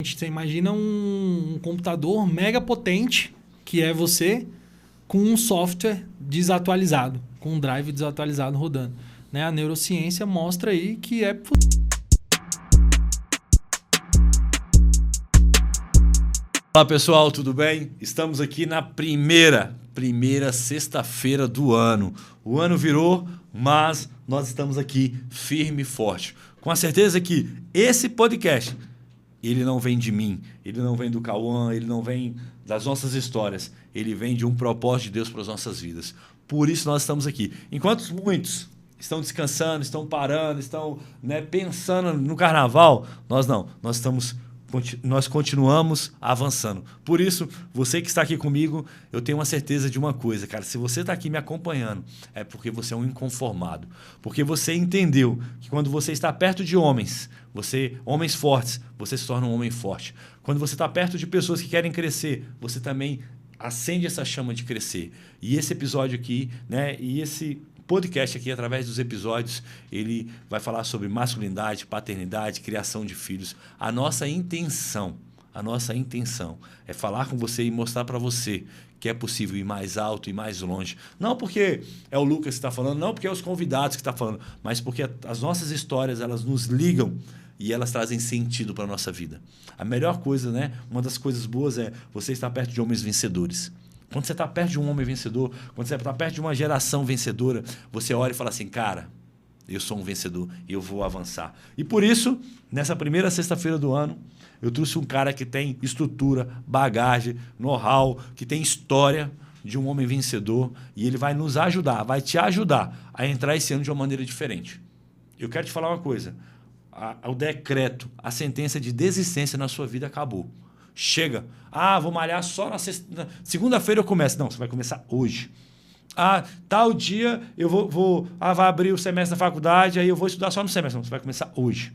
Você imagina um computador mega potente, que é você, com um software desatualizado, com um drive desatualizado rodando. Né? A neurociência mostra aí que é... Olá pessoal, tudo bem? Estamos aqui na primeira sexta-feira do ano. O ano virou, mas nós estamos aqui firme e forte. Com a certeza que esse podcast, ele não vem de mim, ele não vem do Cauã, ele não vem das nossas histórias. Ele vem de um propósito de Deus para as nossas vidas. Por isso nós estamos aqui. Enquanto muitos estão descansando, estão parando, estão pensando no carnaval, nós não. Nós continuamos avançando. Por isso, você que está aqui comigo, eu tenho uma certeza de uma coisa, cara. Se você está aqui me acompanhando, é porque você é um inconformado. Porque você entendeu que quando você está perto de homens fortes, você se torna um homem forte. Quando você está perto de pessoas que querem crescer, você também acende essa chama de crescer. E esse episódio aqui, e esse podcast aqui, através dos episódios, ele vai falar sobre masculinidade, paternidade, criação de filhos. A nossa intenção é falar com você e mostrar para você que é possível ir mais alto e mais longe. Não porque é o Lucas que está falando, não porque é os convidados que estão falando, mas porque as nossas histórias, elas nos ligam e elas trazem sentido para a nossa vida. A melhor coisa, uma das coisas boas é você estar perto de homens vencedores. Quando você está perto de um homem vencedor, quando você está perto de uma geração vencedora, você olha e fala assim, cara, eu sou um vencedor e eu vou avançar. E por isso, nessa primeira sexta-feira do ano, eu trouxe um cara que tem estrutura, bagagem, know-how, que tem história de um homem vencedor e ele vai nos ajudar, vai te ajudar a entrar esse ano de uma maneira diferente. Eu quero te falar uma coisa, o decreto, a sentença de desistência na sua vida acabou. Chega. Vou malhar só na segunda-feira eu começo. Não, você vai começar hoje. Tal dia eu vai abrir o semestre da faculdade, aí eu vou estudar só no semestre. Não, você vai começar hoje.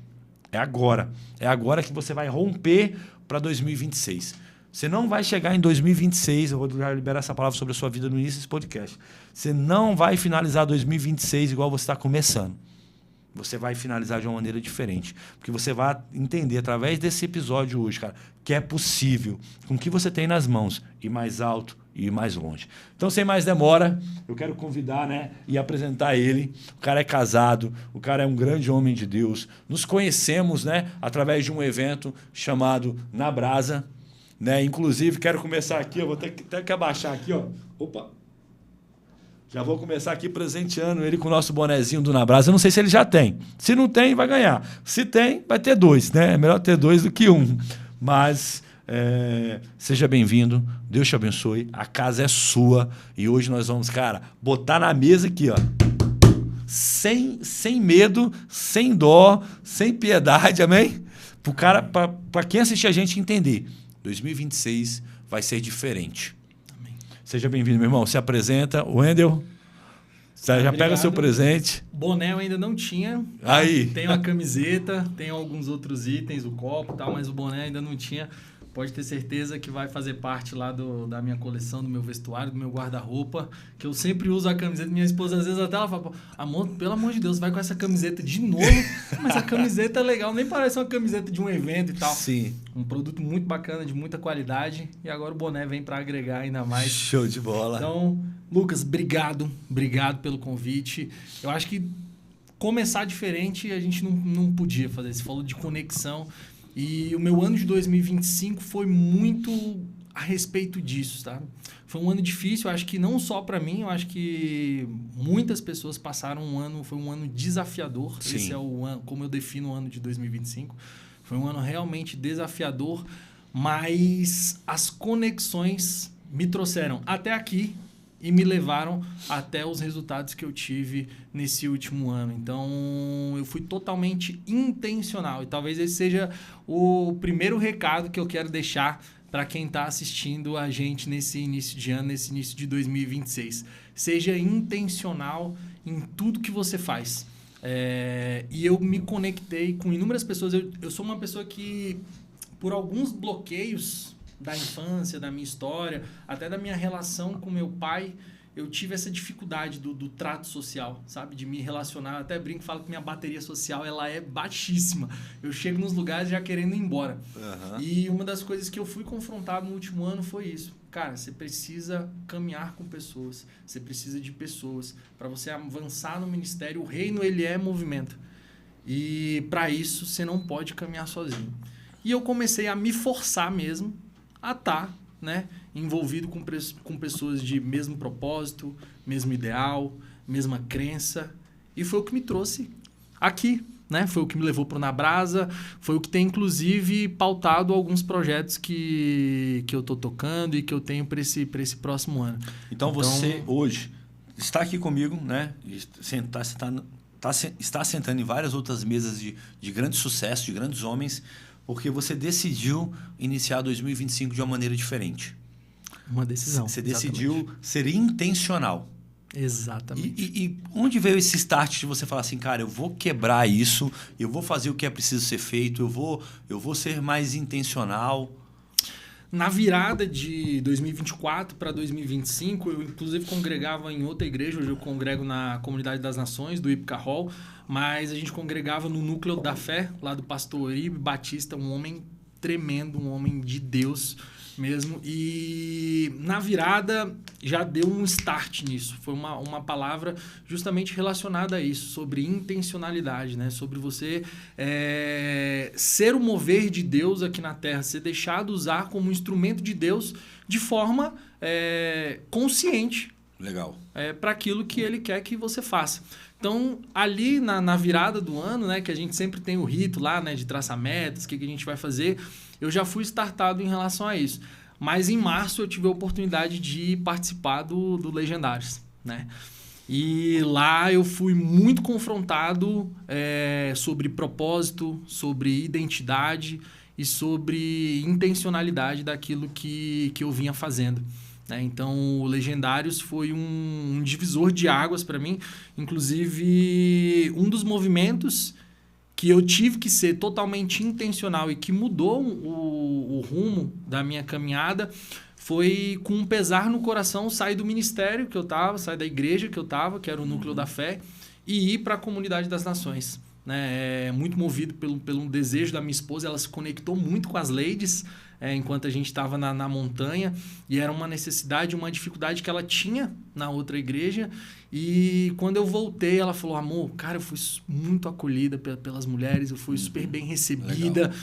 É agora. É agora que você vai romper para 2026. Você não vai chegar em 2026, eu vou liberar essa palavra sobre a sua vida no início desse podcast. Você não vai finalizar 2026 igual você está começando. Você vai finalizar de uma maneira diferente. Porque você vai entender, através desse episódio hoje, cara, que é possível, com o que você tem nas mãos, ir mais alto e ir mais longe. Então, sem mais demora, eu quero convidar e apresentar ele. O cara é casado, o cara é um grande homem de Deus. Nos conhecemos através de um evento chamado Na Brasa. Inclusive, quero começar aqui, eu vou ter que abaixar aqui. Opa! Já vou começar aqui presenteando ele com o nosso bonezinho do Na Brasa. Eu não sei se ele já tem. Se não tem, vai ganhar. Se tem, vai ter dois. É melhor ter dois do que um. Mas seja bem-vindo. Deus te abençoe. A casa é sua. E hoje nós vamos, cara, botar na mesa aqui, ó. Sem medo, sem dó, sem piedade, amém? Para quem assistir a gente entender. 2026 vai ser diferente. Seja bem-vindo, meu irmão. Se apresenta. Wendel, já obrigado. Pega seu presente. Boné eu ainda não tinha. Aí. Tem uma camiseta, tem alguns outros itens, o copo e tal, mas o boné ainda não tinha. Pode ter certeza que vai fazer parte lá da minha coleção, do meu vestuário, do meu guarda-roupa, que eu sempre uso a camiseta. Minha esposa, às vezes, até ela fala, amor, pelo amor de Deus, vai com essa camiseta de novo. Mas a camiseta é legal, nem parece uma camiseta de um evento e tal. Sim. Um produto muito bacana, de muita qualidade. E agora o boné vem para agregar ainda mais. Show de bola. Então, Lucas, obrigado pelo convite. Eu acho que começar diferente a gente não podia fazer. Você falou de conexão. E o meu ano de 2025 foi muito a respeito disso, tá? Foi um ano difícil, eu acho que não só para mim, eu acho que muitas pessoas passaram foi um ano desafiador. Sim. Esse é o ano, como eu defino o ano de 2025. Foi um ano realmente desafiador, mas as conexões me trouxeram até aqui e me levaram até os resultados que eu tive nesse último ano. Então, eu fui totalmente intencional. E talvez esse seja o primeiro recado que eu quero deixar para quem está assistindo a gente nesse início de ano, nesse início de 2026. Seja intencional em tudo que você faz. E eu me conectei com inúmeras pessoas. Eu sou uma pessoa que, por alguns bloqueios da infância, da minha história, até da minha relação com meu pai, eu tive essa dificuldade do trato social, sabe? De me relacionar. Eu até brinco e falo que minha bateria social ela é baixíssima. Eu chego nos lugares já querendo ir embora. Uhum. E uma das coisas que eu fui confrontado no último ano foi isso. Cara, você precisa caminhar com pessoas. Você precisa de pessoas. Para você avançar no ministério, o reino ele é movimento. E para isso, você não pode caminhar sozinho. E eu comecei a me forçar mesmo a estar, né, envolvido com pessoas de mesmo propósito, mesmo ideal, mesma crença. E foi o que me trouxe aqui, né? Foi o que me levou para o Na Brasa, foi o que tem, inclusive, pautado alguns projetos que eu estou tocando e que eu tenho para esse próximo ano. Então, você, hoje, está aqui comigo, né? Está sentando em várias outras mesas de grande sucesso, de grandes homens, porque você decidiu iniciar 2025 de uma maneira diferente. Uma decisão. Você decidiu ser intencional. Exatamente. E onde veio esse start de você falar assim, cara, eu vou quebrar isso, eu vou fazer o que é preciso ser feito, eu vou ser mais intencional? Na virada de 2024 para 2025, eu inclusive congregava em outra igreja, hoje eu congrego na Comunidade das Nações, do Ipca Hall, mas a gente congregava no Núcleo da Fé, lá do pastor Oribe Batista, um homem tremendo, um homem de Deus mesmo. E na virada já deu um start nisso. Foi uma palavra justamente relacionada a isso, sobre intencionalidade, né? Sobre você ser o mover de Deus aqui na Terra, ser deixado usar como instrumento de Deus de forma consciente. Legal. Para aquilo que Ele quer que você faça. Então, ali na virada do ano, né, que a gente sempre tem o rito lá, né, de traçar metas, o que a gente vai fazer, eu já fui startado em relação a isso. Mas em março eu tive a oportunidade de participar do Legendários, né? E lá eu fui muito confrontado sobre propósito, sobre identidade e sobre intencionalidade daquilo que eu vinha fazendo. Então, o Legendários foi um divisor de águas para mim. Inclusive, um dos movimentos que eu tive que ser totalmente intencional e que mudou o rumo da minha caminhada foi com um pesar no coração sair do ministério que eu estava, sair da igreja que eu estava, que era o Núcleo da Fé, e ir para a Comunidade das Nações. Muito movido pelo desejo da minha esposa, ela se conectou muito com as ladies enquanto a gente estava na montanha, e era uma necessidade, uma dificuldade que ela tinha na outra igreja. E quando eu voltei, ela falou: amor, cara, eu fui muito acolhida pelas mulheres, eu fui super bem recebida. Legal.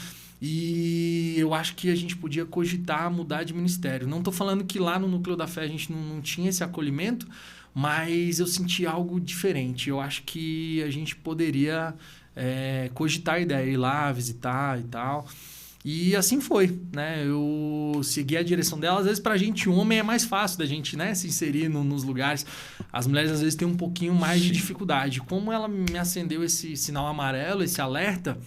E eu acho que a gente podia cogitar mudar de ministério. Não estou falando que lá no Núcleo da Fé a gente não tinha esse acolhimento, mas eu senti algo diferente. Eu acho que a gente poderia cogitar a ideia, ir lá, visitar e tal. E assim foi, né? Eu segui a direção dela. Às vezes, pra gente, homem, é mais fácil da gente, né, se inserir nos lugares. As mulheres, às vezes, têm um pouquinho mais de dificuldade. Como ela me acendeu esse sinal amarelo, esse alerta,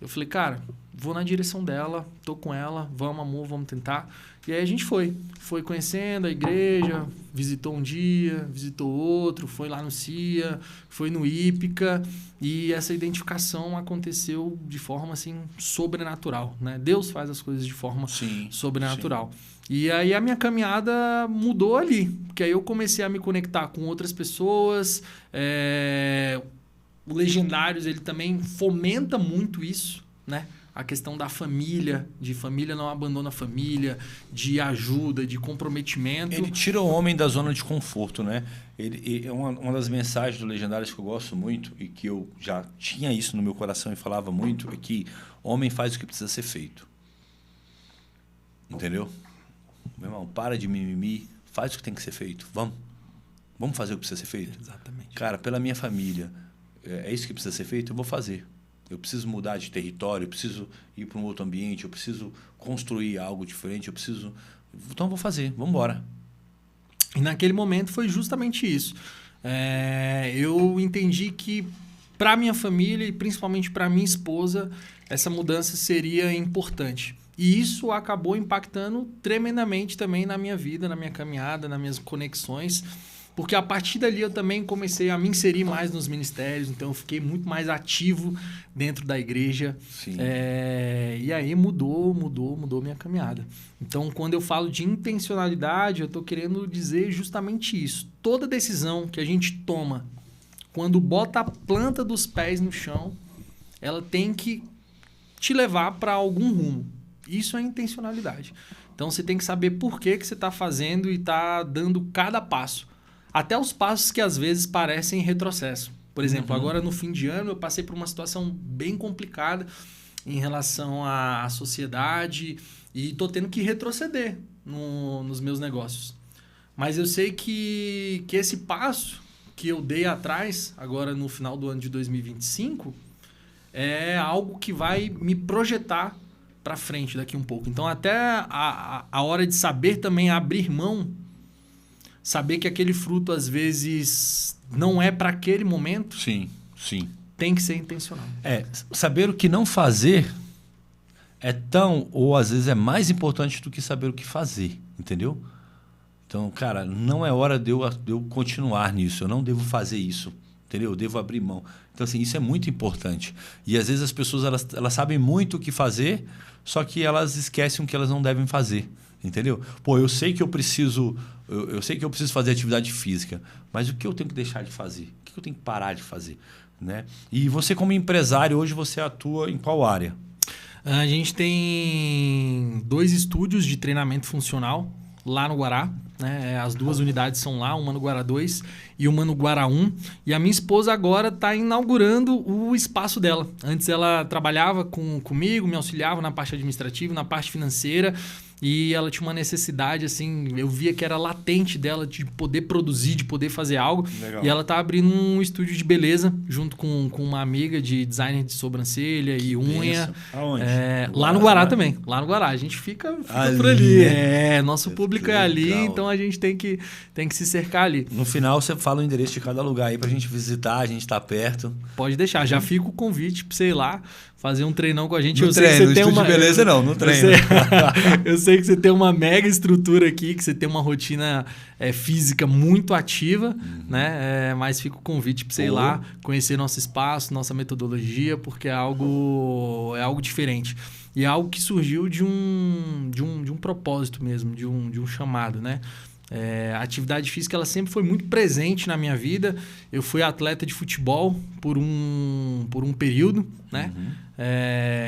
eu falei, cara, vou na direção dela, tô com ela, vamos, amor, vamos tentar. E aí a gente foi conhecendo a igreja, visitou um dia, visitou outro, foi lá no CIA, foi no Ípica, e essa identificação aconteceu de forma assim sobrenatural, né? Deus faz as coisas de forma sobrenatural. Sim. E aí a minha caminhada mudou ali, porque aí eu comecei a me conectar com outras pessoas. O Legendários, ele também fomenta muito isso, né? A questão da família, de família não abandona a família, de ajuda, de comprometimento. Ele tira o homem da zona de conforto, né? Uma das mensagens do Legendários que eu gosto muito e que eu já tinha isso no meu coração e falava muito é que homem faz o que precisa ser feito. Entendeu? Meu irmão, para de mimimi, faz o que tem que ser feito. Vamos fazer o que precisa ser feito? Exatamente. Cara, pela minha família, é isso que precisa ser feito? Eu vou fazer. Eu preciso mudar de território, eu preciso ir para um outro ambiente, eu preciso construir algo diferente, então eu vou fazer, vamos embora. E naquele momento foi justamente isso. Eu entendi que para minha família e principalmente para minha esposa, essa mudança seria importante. E isso acabou impactando tremendamente também na minha vida, na minha caminhada, nas minhas conexões, Porque a partir dali eu também comecei a me inserir mais nos ministérios, então eu fiquei muito mais ativo dentro da igreja. Sim. E aí mudou minha caminhada. Então, quando eu falo de intencionalidade, eu estou querendo dizer justamente isso. Toda decisão que a gente toma, quando bota a planta dos pés no chão, ela tem que te levar para algum rumo. Isso é intencionalidade. Então, você tem que saber por que você está fazendo e está dando cada passo. Até os passos que às vezes parecem retrocesso. Por exemplo, agora no fim de ano eu passei por uma situação bem complicada em relação à sociedade e estou tendo que retroceder nos meus negócios. Mas eu sei que esse passo que eu dei atrás, agora no final do ano de 2025, é algo que vai me projetar para frente daqui um pouco. Então, até a hora de saber também abrir mão, saber que aquele fruto, às vezes, não é para aquele momento. Sim. Tem que ser intencional. Saber o que não fazer é tão, ou às vezes é mais importante do que saber o que fazer, entendeu? Então, cara, não é hora de eu continuar nisso, eu não devo fazer isso, entendeu? Eu devo abrir mão. Então, assim, isso é muito importante. E às vezes as pessoas, elas sabem muito o que fazer, só que elas esquecem o que elas não devem fazer, entendeu? Pô, eu sei que eu preciso fazer atividade física, mas o que eu tenho que deixar de fazer? O que eu tenho que parar de fazer? Né? E você, como empresário, hoje você atua em qual área? A gente tem 2 estúdios de treinamento funcional lá no Guará. Né? As 2 unidades são lá, uma no Guará 2 e uma no Guará 1. E a minha esposa agora está inaugurando o espaço dela. Antes ela trabalhava comigo, me auxiliava na parte administrativa, na parte financeira. E ela tinha uma necessidade, assim, eu via que era latente dela de poder produzir, de poder fazer algo. Legal. E ela tá abrindo um estúdio de beleza junto com uma amiga de designer de sobrancelha e unha. Aonde? Lá no Guará também. Lá no Guará. A gente fica por ali. Nosso público é ali, legal. então a gente tem que se cercar ali. No final, você fala o endereço de cada lugar aí pra gente visitar, a gente tá perto. Pode deixar. Já fica o convite pra você ir lá, fazer um treinão com a gente. No treino, estúdio de beleza não, no treino. Eu sei que você tem uma mega estrutura aqui, que você tem uma rotina física muito ativa, né? Mas fica o convite para você ir lá, conhecer nosso espaço, nossa metodologia, porque é algo diferente. E é algo que surgiu de um propósito mesmo, de um chamado, né? A atividade física ela sempre foi muito presente na minha vida. Eu fui atleta de futebol por um período, né?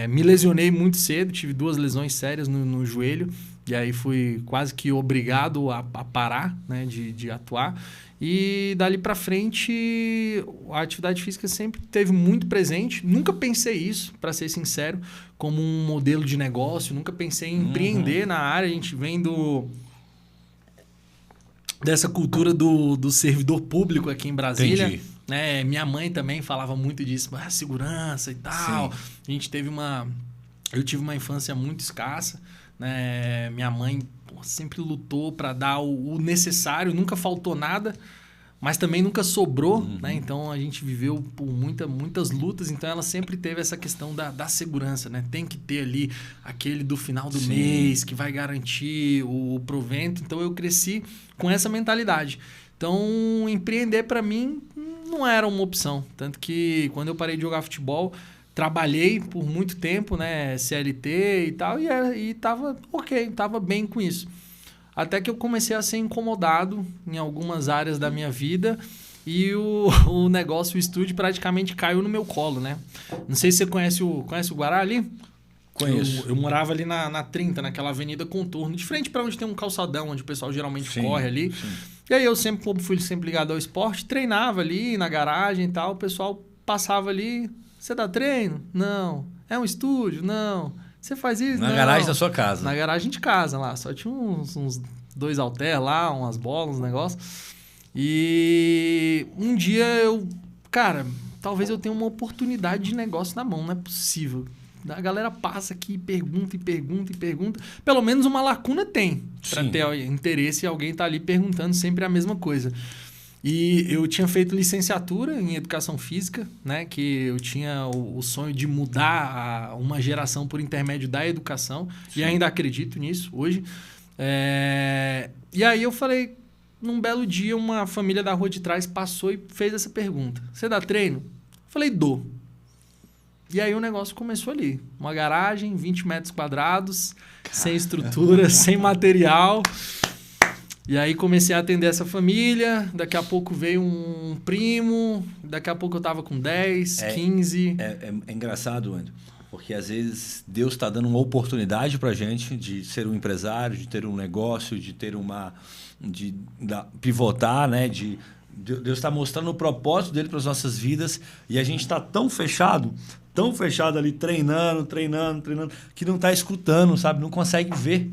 Me lesionei muito cedo, tive 2 lesões sérias no joelho. E aí fui quase que obrigado a parar, né, de atuar. E dali para frente, a atividade física sempre teve muito presente. Nunca pensei isso, para ser sincero, como um modelo de negócio. Nunca pensei em empreender na área. A gente vem dessa cultura do servidor público aqui em Brasília. Entendi. Né? Minha mãe também falava muito disso, segurança e tal. Sim. Eu tive uma infância muito escassa. Né? Minha mãe sempre lutou para dar o necessário, nunca faltou nada, mas também nunca sobrou. Né? Então a gente viveu por muitas lutas, então ela sempre teve essa questão da segurança. Né? Tem que ter ali aquele do final do mês que vai garantir o provento. Então eu cresci com essa mentalidade. Então empreender para mim não era uma opção. Tanto que quando eu parei de jogar futebol, trabalhei por muito tempo, né, CLT e tal, e tava ok, tava bem com isso. Até que eu comecei a ser incomodado em algumas áreas da minha vida e o negócio, o estúdio praticamente caiu no meu colo, né? Não sei se você conhece o Guará ali? Conheço. Eu morava ali na 30, naquela avenida Contorno, de frente para onde tem um calçadão, onde o pessoal geralmente corre ali. Sim. E aí eu como fui sempre ligado ao esporte, treinava ali na garagem e tal, o pessoal passava ali... Você dá treino? Não. É um estúdio? Não. Você faz isso? Na não. garagem da sua casa. Na garagem de casa lá. Só tinha uns 2 halter lá, umas bolas, uns negócios. E um dia cara, talvez eu tenha uma oportunidade de negócio na mão. Não é possível. A galera passa aqui e pergunta. Pelo menos uma lacuna tem. Para ter interesse e alguém tá ali perguntando sempre a mesma coisa. E eu tinha feito licenciatura em Educação Física, né? Que eu tinha o sonho de mudar uma geração por intermédio da educação. Sim. E ainda acredito nisso hoje. E aí eu falei, num belo dia, uma família da rua de trás passou e fez essa pergunta. Você dá treino? Eu falei, dou. E aí o negócio começou ali. Uma garagem, 20 metros quadrados, sem estrutura, sem material. E aí comecei a atender essa família. Daqui a pouco veio um primo. Daqui a pouco eu tava com 10, 15. É engraçado, André, porque às vezes Deus está dando uma oportunidade para a gente de ser um empresário, de ter um negócio, de ter pivotar, né? Deus está mostrando o propósito dele para as nossas vidas e a gente está tão fechado ali, treinando, que não está escutando, sabe? Não consegue ver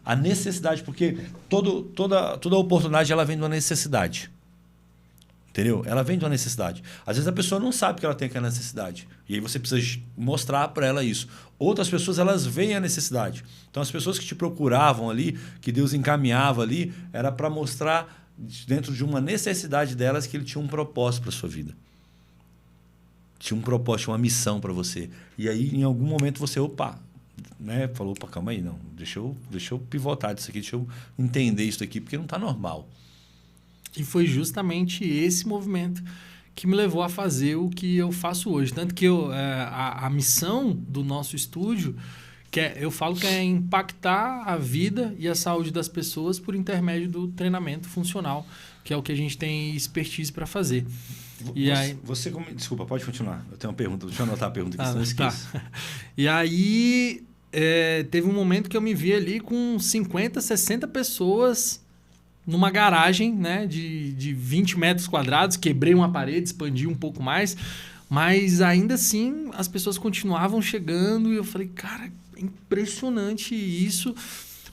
a necessidade, porque toda oportunidade ela vem de uma necessidade. Entendeu? Ela vem de uma necessidade. Às vezes a pessoa não sabe que ela tem aquela necessidade. E aí você precisa mostrar para ela isso. Outras pessoas, elas veem a necessidade. Então, as pessoas que te procuravam ali, que Deus encaminhava ali, era para mostrar dentro de uma necessidade delas que ele tinha um propósito para a sua vida. Tinha um propósito, uma missão para você. E aí, em algum momento, você, né? Falou, calma aí, não. Deixa eu pivotar disso aqui, deixa eu entender isso aqui, porque não está normal. E foi justamente esse movimento que me levou a fazer o que eu faço hoje. Tanto que a missão do nosso estúdio, eu falo que é impactar a vida e a saúde das pessoas por intermédio do treinamento funcional, que é o que a gente tem expertise para fazer. Desculpa, pode continuar. Eu tenho uma pergunta, deixa eu anotar a pergunta aqui, senão eu esqueço. Tá. E aí, teve um momento que eu me vi ali com 50, 60 pessoas numa garagem, né, de 20 metros quadrados, quebrei uma parede, expandi um pouco mais, mas ainda assim as pessoas continuavam chegando e eu falei, cara, é impressionante isso. Pra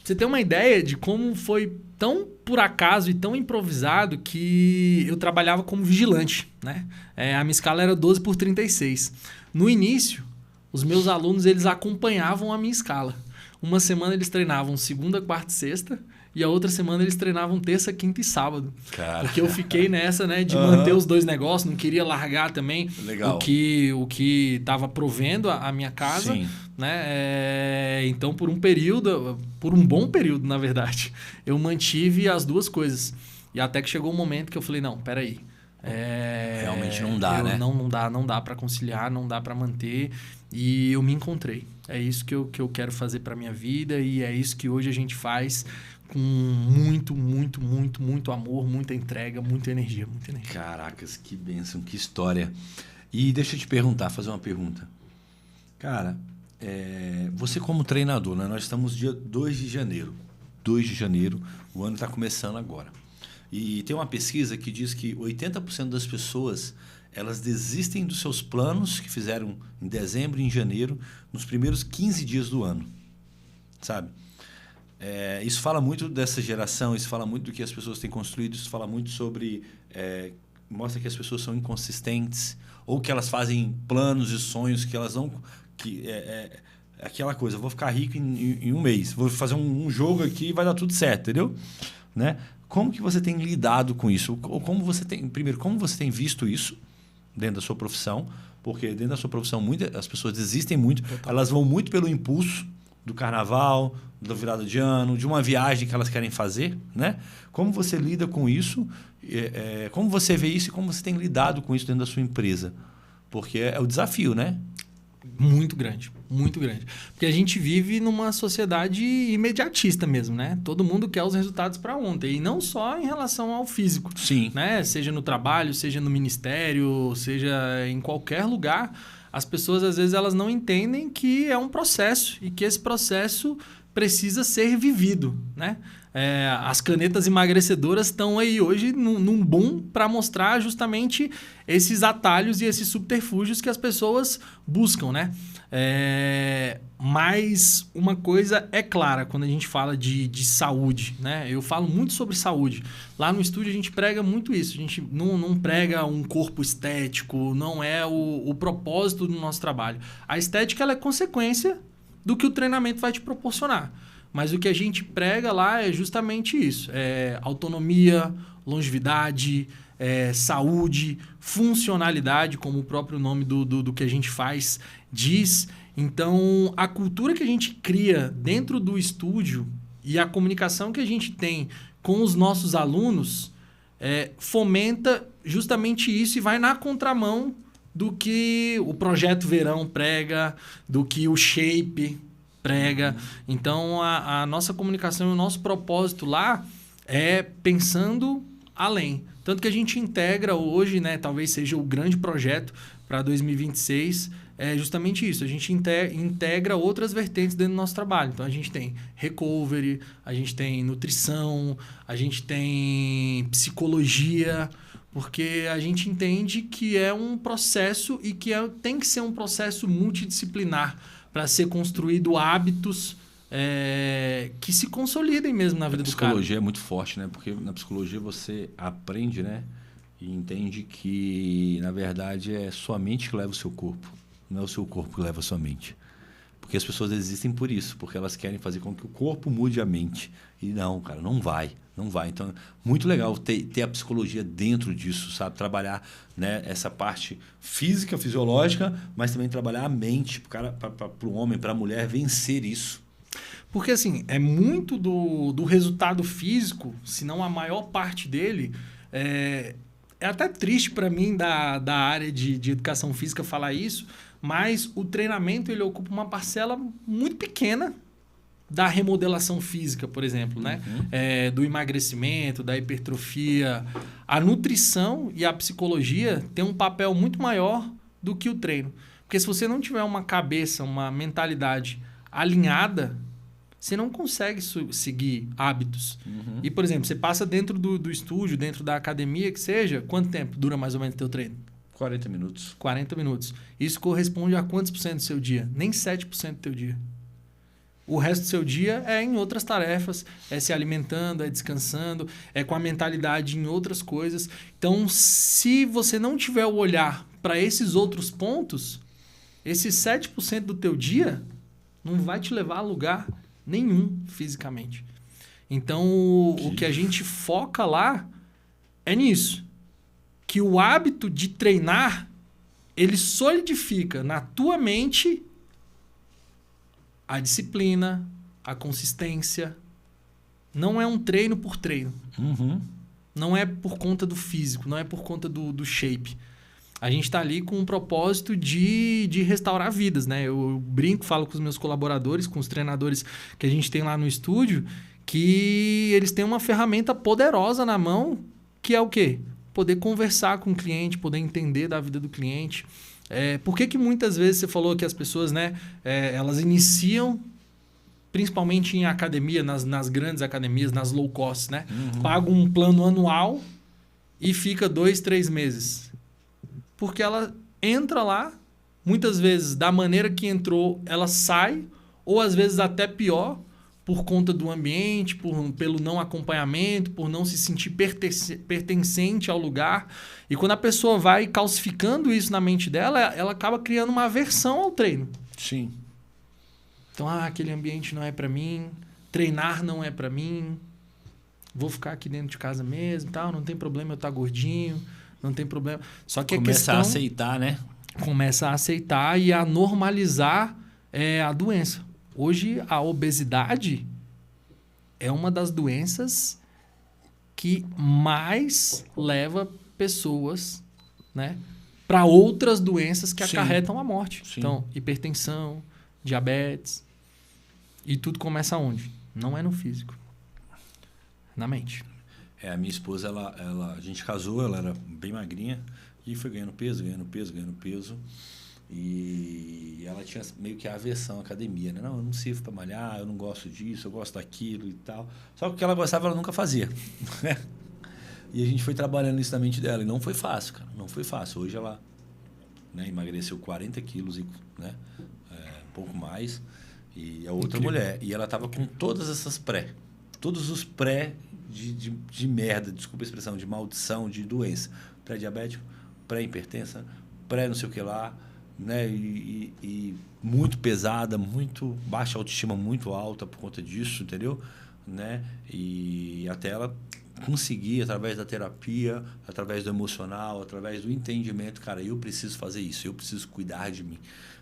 você ter uma ideia de como foi tão por acaso e tão improvisado que eu trabalhava como vigilante, né? A minha escala era 12x36. No início, os meus alunos eles acompanhavam a minha escala. Uma semana eles treinavam segunda, quarta e sexta, e a outra semana eles treinavam terça, quinta e sábado. Cara. Porque eu fiquei nessa, né, de manter os dois negócios, não queria largar também Legal. o que estava provendo a minha casa. Sim. Né? Então, por um bom período, na verdade, eu mantive as duas coisas. E até que chegou um momento que eu falei, não, peraí. Realmente não dá, né? Não dá para conciliar, não dá para manter. E eu me encontrei. É isso que eu quero fazer para minha vida e é isso que hoje a gente faz com muito, muito, muito, muito amor, muita entrega, muita energia. Caracas, que bênção, que história. E deixa eu te perguntar, fazer uma pergunta. Cara, você como treinador, né? Nós estamos dia 2 de janeiro. 2 de janeiro, o ano está começando agora. E tem uma pesquisa que diz que 80% das pessoas elas desistem dos seus planos que fizeram em dezembro e em janeiro, nos primeiros 15 dias do ano. Sabe? Isso fala muito dessa geração, isso fala muito do que as pessoas têm construído, isso fala muito sobre... mostra que as pessoas são inconsistentes, ou que elas fazem planos e sonhos que elas não... aquela coisa, eu vou ficar rico em um mês, vou fazer um jogo aqui e vai dar tudo certo, entendeu? Né? Como que você tem lidado com isso? Ou como você tem visto isso dentro da sua profissão? Porque dentro da sua profissão as pessoas desistem muito, elas vão muito pelo impulso do carnaval, da virada de ano, de uma viagem que elas querem fazer, né? Como você lida com isso? Como você vê isso e como você tem lidado com isso dentro da sua empresa? Porque é o desafio, né? Muito grande, muito grande. Porque a gente vive numa sociedade imediatista mesmo, né? Todo mundo quer os resultados para ontem. E não só em relação ao físico. Sim. Né? Seja no trabalho, seja no ministério, seja em qualquer lugar. As pessoas, às vezes, elas não entendem que é um processo e que esse processo precisa ser vivido, né? As canetas emagrecedoras estão aí hoje num boom para mostrar justamente esses atalhos e esses subterfúgios que as pessoas buscam, né? Mas uma coisa é clara quando a gente fala de saúde, né? Eu falo muito sobre saúde. Lá no estúdio a gente prega muito isso. A gente não prega um corpo estético, não é o propósito do nosso trabalho. A estética ela é consequência do que o treinamento vai te proporcionar. Mas o que a gente prega lá é justamente isso. Autonomia, longevidade, saúde, funcionalidade, como o próprio nome do que a gente faz diz. Então, a cultura que a gente cria dentro do estúdio E a comunicação que a gente tem com os nossos alunos fomenta justamente isso e vai na contramão do que o Projeto Verão prega, do que o Shape prega. Então, a nossa comunicação e o nosso propósito lá é pensando além. Tanto que a gente integra hoje, né, talvez seja o grande projeto para 2026, é justamente isso. A gente integra outras vertentes dentro do nosso trabalho. Então, a gente tem recovery, a gente tem nutrição, a gente tem psicologia, porque a gente entende que é um processo e que tem que ser um processo multidisciplinar para ser construído hábitos que se consolidem mesmo na vida do cara. A psicologia é muito forte, né? Porque na psicologia você aprende, né? E entende que, na verdade, é sua mente que leva o seu corpo. Não é o seu corpo que leva a sua mente. Porque as pessoas existem por isso, porque elas querem fazer com que o corpo mude a mente. E não, cara, não vai. Não vai. Então, muito legal ter a psicologia dentro disso, sabe? Trabalhar, né, essa parte física, fisiológica, mas também trabalhar a mente para o homem, para a mulher vencer isso. Porque, assim, é muito do resultado físico, se não a maior parte dele. É até triste para mim da área de educação física falar isso, mas o treinamento ele ocupa uma parcela muito pequena da remodelação física, por exemplo, né? Do emagrecimento, da hipertrofia. A nutrição e a psicologia têm um papel muito maior do que o treino. Porque se você não tiver uma cabeça, uma mentalidade alinhada, você não consegue seguir hábitos. E, por exemplo, você passa dentro do estúdio, dentro da academia, que seja, quanto tempo dura mais ou menos o teu treino? 40 minutos. 40 minutos. Isso corresponde a quantos por cento do seu dia? Nem 7% do teu dia. O resto do seu dia é em outras tarefas, é se alimentando, é descansando, é com a mentalidade em outras coisas. Então, se você não tiver o olhar para esses outros pontos, esses 7% do teu dia não vai te levar a lugar nenhum fisicamente. Então, o que a gente foca lá é nisso. Que o hábito de treinar, ele solidifica na tua mente a disciplina, a consistência. Não é um treino por treino. Não é por conta do físico, não é por conta do shape. A gente está ali com um propósito de restaurar vidas, né? Eu brinco, falo com os meus colaboradores, com os treinadores que a gente tem lá no estúdio, que eles têm uma ferramenta poderosa na mão, que é o quê? Poder conversar com o cliente, poder entender da vida do cliente. Por que muitas vezes você falou que as pessoas, né, elas iniciam, principalmente em academia, nas grandes academias, nas low cost, né? Pagam um plano anual e fica 2, 3 meses. Porque ela entra lá, muitas vezes da maneira que entrou, ela sai, ou às vezes até pior, por conta do ambiente, pelo não acompanhamento, por não se sentir pertencente ao lugar. E quando a pessoa vai calcificando isso na mente dela, ela acaba criando uma aversão ao treino. Sim. Então, aquele ambiente não é para mim, treinar não é para mim, vou ficar aqui dentro de casa mesmo, tal, não tem problema eu estar gordinho, não tem problema. Só que começa a aceitar, né? Começa a aceitar e a normalizar a doença. Hoje, a obesidade é uma das doenças que mais leva pessoas, né, para outras doenças que acarretam a morte. Sim. Então, hipertensão, diabetes. E tudo começa onde? Não é no físico. Na mente. A minha esposa, a gente casou, ela era bem magrinha e foi ganhando peso. E ela tinha meio que a aversão à academia, né? Não, eu não sirvo para malhar, eu não gosto disso, eu gosto daquilo e tal. Só que o que ela gostava, ela nunca fazia. E a gente foi trabalhando isso na mente dela. E não foi fácil, cara. Não foi fácil. Hoje ela, né, emagreceu 40 quilos, né, um pouco mais. E a outra mulher. E ela tava com todas essas todos os pré de merda, desculpa a expressão, de maldição, de doença. Pré-diabético, pré-hipertensa, pré-não sei o que lá. Né? E muito pesada, muito baixa autoestima, muito alta por conta disso, entendeu? Né? E até ela conseguir, através da terapia, através do emocional, através do entendimento, cara, eu preciso fazer isso, eu preciso cuidar de mim.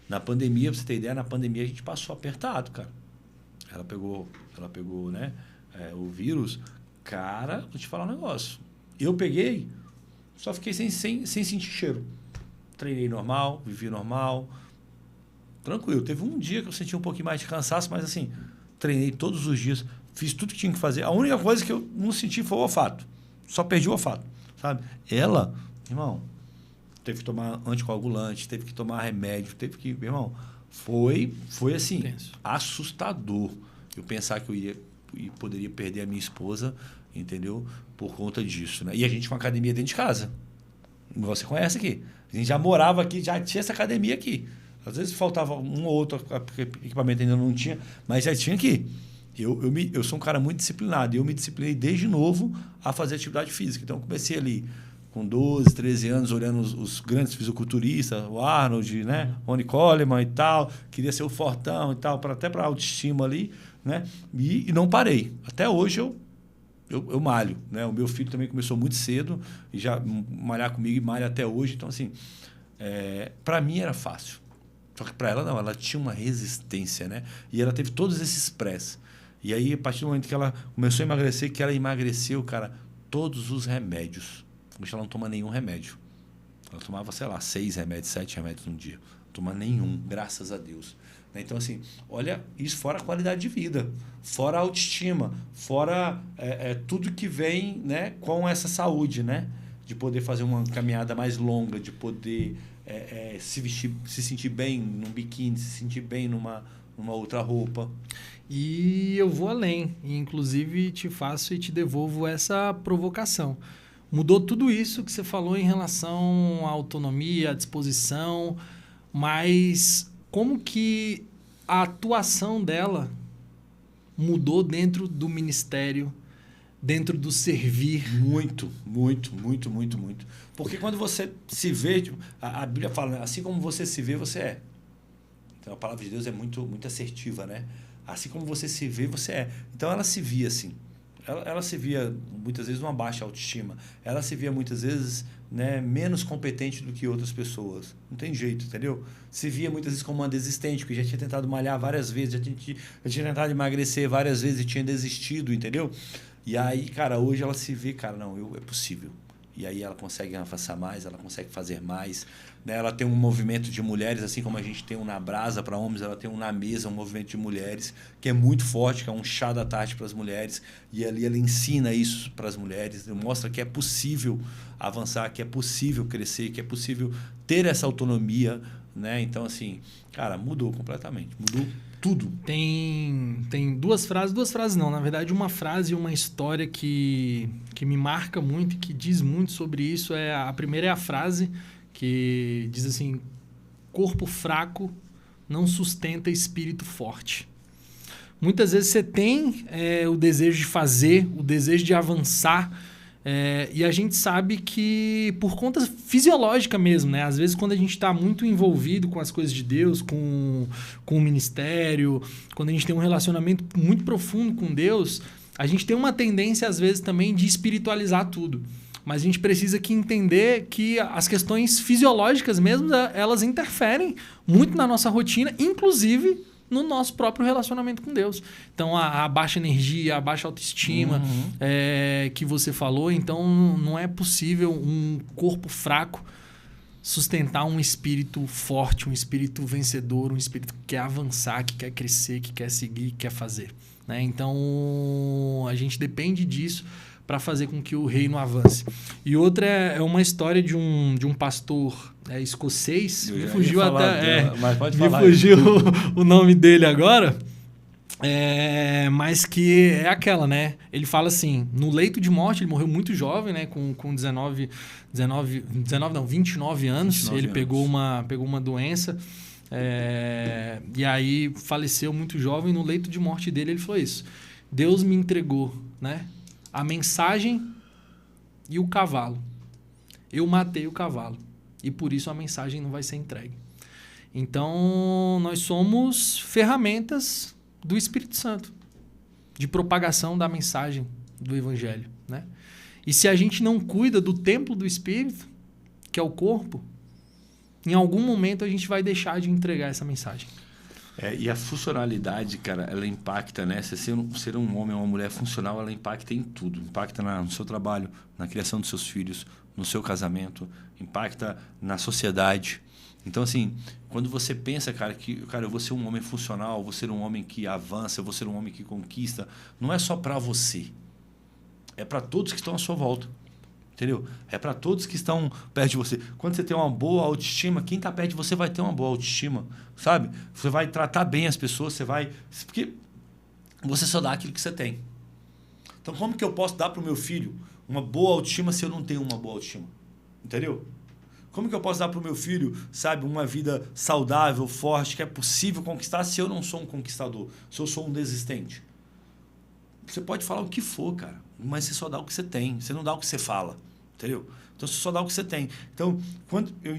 Na pandemia, pra você ter ideia, na pandemia a gente passou apertado, cara. ela pegou, né, o vírus. Cara, vou te falar um negócio. Eu peguei, só fiquei sem sentir cheiro. Treinei normal, vivi normal, tranquilo. Teve um dia que eu senti um pouquinho mais de cansaço, mas assim, treinei todos os dias, fiz tudo que tinha que fazer. A única coisa que eu não senti foi o olfato. Só perdi o olfato, sabe? Ela, irmão, teve que tomar anticoagulante, teve que tomar remédio, teve que... Irmão, foi assim, assustador. Eu pensar que eu poderia perder a minha esposa, entendeu? Por conta disso, né? E a gente com uma academia dentro de casa. Você conhece aqui. A gente já morava aqui, já tinha essa academia aqui. Às vezes faltava um ou outro equipamento, ainda não tinha, mas já tinha aqui. Eu sou um cara muito disciplinado. E eu me disciplinei desde novo a fazer atividade física. Então, eu comecei ali com 12, 13 anos, olhando os grandes fisiculturistas, o Arnold, né? Ronnie Coleman e tal. Queria ser o fortão e tal, até para autoestima ali, né? E não parei. Até hoje eu malho, né? O meu filho também começou muito cedo e já malhar comigo e malha até hoje. Então, assim, para mim era fácil. Só que para ela não, ela tinha uma resistência, né? E ela teve todos esses press. E aí, a partir do momento que ela começou a emagrecer, que ela emagreceu, cara, todos os remédios. Hoje ela não toma nenhum remédio. Ela tomava, sei lá, 6 remédios, 7 remédios no dia. Não toma nenhum, graças a Deus. Então, assim, olha, isso fora a qualidade de vida, fora a autoestima, fora tudo que vem, né, com essa saúde, né? De poder fazer uma caminhada mais longa, de poder se vestir, se sentir bem num biquíni, se sentir bem numa outra roupa. E eu vou além, e inclusive te faço e te devolvo essa provocação. Mudou tudo isso que você falou em relação à autonomia, à disposição, mas como que a atuação dela mudou dentro do ministério, dentro do servir? Muito, muito, muito, muito, muito. Porque quando você se vê, a Bíblia fala, né? Assim como você se vê, você é. Então a palavra de Deus é muito, muito assertiva, né? Assim como você se vê, você é. Então ela se via assim. Ela se via muitas vezes uma baixa autoestima. Ela se via muitas vezes, né, menos competente do que outras pessoas. Não tem jeito, entendeu? Se via muitas vezes como uma desistente, porque já tinha tentado malhar várias vezes, já tinha tentado emagrecer várias vezes e tinha desistido, entendeu? E aí, cara, hoje ela se vê, cara, não, é possível. E aí ela consegue avançar mais, ela consegue fazer mais. Né? Ela tem um movimento de mulheres, assim como a gente tem um na Brasa para homens, ela tem um na Mesa, um movimento de mulheres, que é muito forte, que é um chá da tarde para as mulheres. E ali ela ensina isso para as mulheres, mostra que é possível avançar, que é possível crescer, que é possível ter essa autonomia. Né? Então, assim, cara, mudou completamente, mudou tudo. Tem duas frases não, na verdade uma frase e uma história que me marca muito e que diz muito sobre isso. A primeira é a frase que diz assim: corpo fraco não sustenta espírito forte. Muitas vezes você tem o desejo de fazer, o desejo de avançar, e a gente sabe que por conta fisiológica mesmo, né? Às vezes quando a gente está muito envolvido com as coisas de Deus, com o ministério, quando a gente tem um relacionamento muito profundo com Deus, a gente tem uma tendência às vezes também de espiritualizar tudo. Mas a gente precisa entender que as questões fisiológicas mesmo, elas interferem muito na nossa rotina, inclusive no nosso próprio relacionamento com Deus. Então, a baixa energia, a baixa autoestima que você falou, então não é possível um corpo fraco sustentar um espírito forte, um espírito vencedor, um espírito que quer avançar, que quer crescer, que quer seguir, que quer fazer. Né? Então, a gente depende disso para fazer com que o reino avance. E outra é uma história de um pastor escocês. Me fugiu até... mas pode me falar. Fugiu o nome dele agora. Mas que é aquela, né? Ele fala assim, no leito de morte, ele morreu muito jovem, né? Com 29 anos. 29 ele anos. Pegou uma doença. E aí faleceu muito jovem. No leito de morte dele, ele falou isso: Deus me entregou, né, a mensagem e o cavalo. Eu matei o cavalo. E por isso a mensagem não vai ser entregue. Então, nós somos ferramentas do Espírito Santo, de propagação da mensagem do Evangelho. Né? E se a gente não cuida do templo do Espírito, que é o corpo, em algum momento a gente vai deixar de entregar essa mensagem. E a funcionalidade, cara, ela impacta, né? Você ser um homem ou uma mulher funcional, ela impacta em tudo. Impacta no seu trabalho, na criação dos seus filhos, no seu casamento, impacta na sociedade. Então, assim, quando você pensa, cara, eu vou ser um homem funcional, vou ser um homem que avança, eu vou ser um homem que conquista, não é só para você. É para todos que estão à sua volta. Entendeu? É para todos que estão perto de você. Quando você tem uma boa autoestima, quem está perto de você vai ter uma boa autoestima, sabe? Você vai tratar bem as pessoas, você vai... Porque você só dá aquilo que você tem. Então, como que eu posso dar para o meu filho uma boa autoestima se eu não tenho uma boa autoestima? Entendeu? Como que eu posso dar para o meu filho, sabe, uma vida saudável, forte, que é possível conquistar se eu não sou um conquistador, se eu sou um desistente? Você pode falar o que for, cara, mas você só dá o que você tem, você não dá o que você fala. Entendeu? Então, você só dá o que você tem. Então, quando eu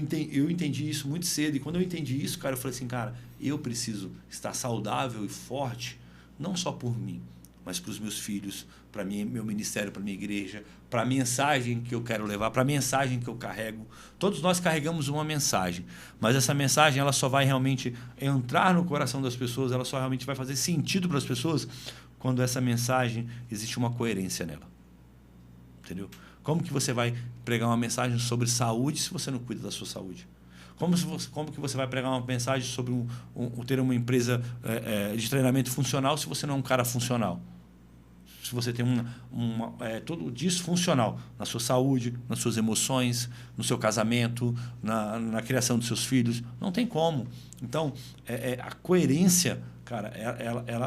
entendi isso muito cedo, e quando eu entendi isso, cara, eu falei assim, cara, eu preciso estar saudável e forte, não só por mim, mas para os meus filhos, para meu ministério, para minha igreja, para a mensagem que eu quero levar, para a mensagem que eu carrego. Todos nós carregamos uma mensagem, mas essa mensagem ela só vai realmente entrar no coração das pessoas, ela só realmente vai fazer sentido para as pessoas quando essa mensagem existe uma coerência nela. Entendeu? Como que você vai pregar uma mensagem sobre saúde se você não cuida da sua saúde? Como que você vai pregar uma mensagem sobre ter uma empresa de treinamento funcional se você não é um cara funcional? Se você tem tudo disfuncional na sua saúde, nas suas emoções, no seu casamento, na criação dos seus filhos, não tem como. Então, a coerência, cara,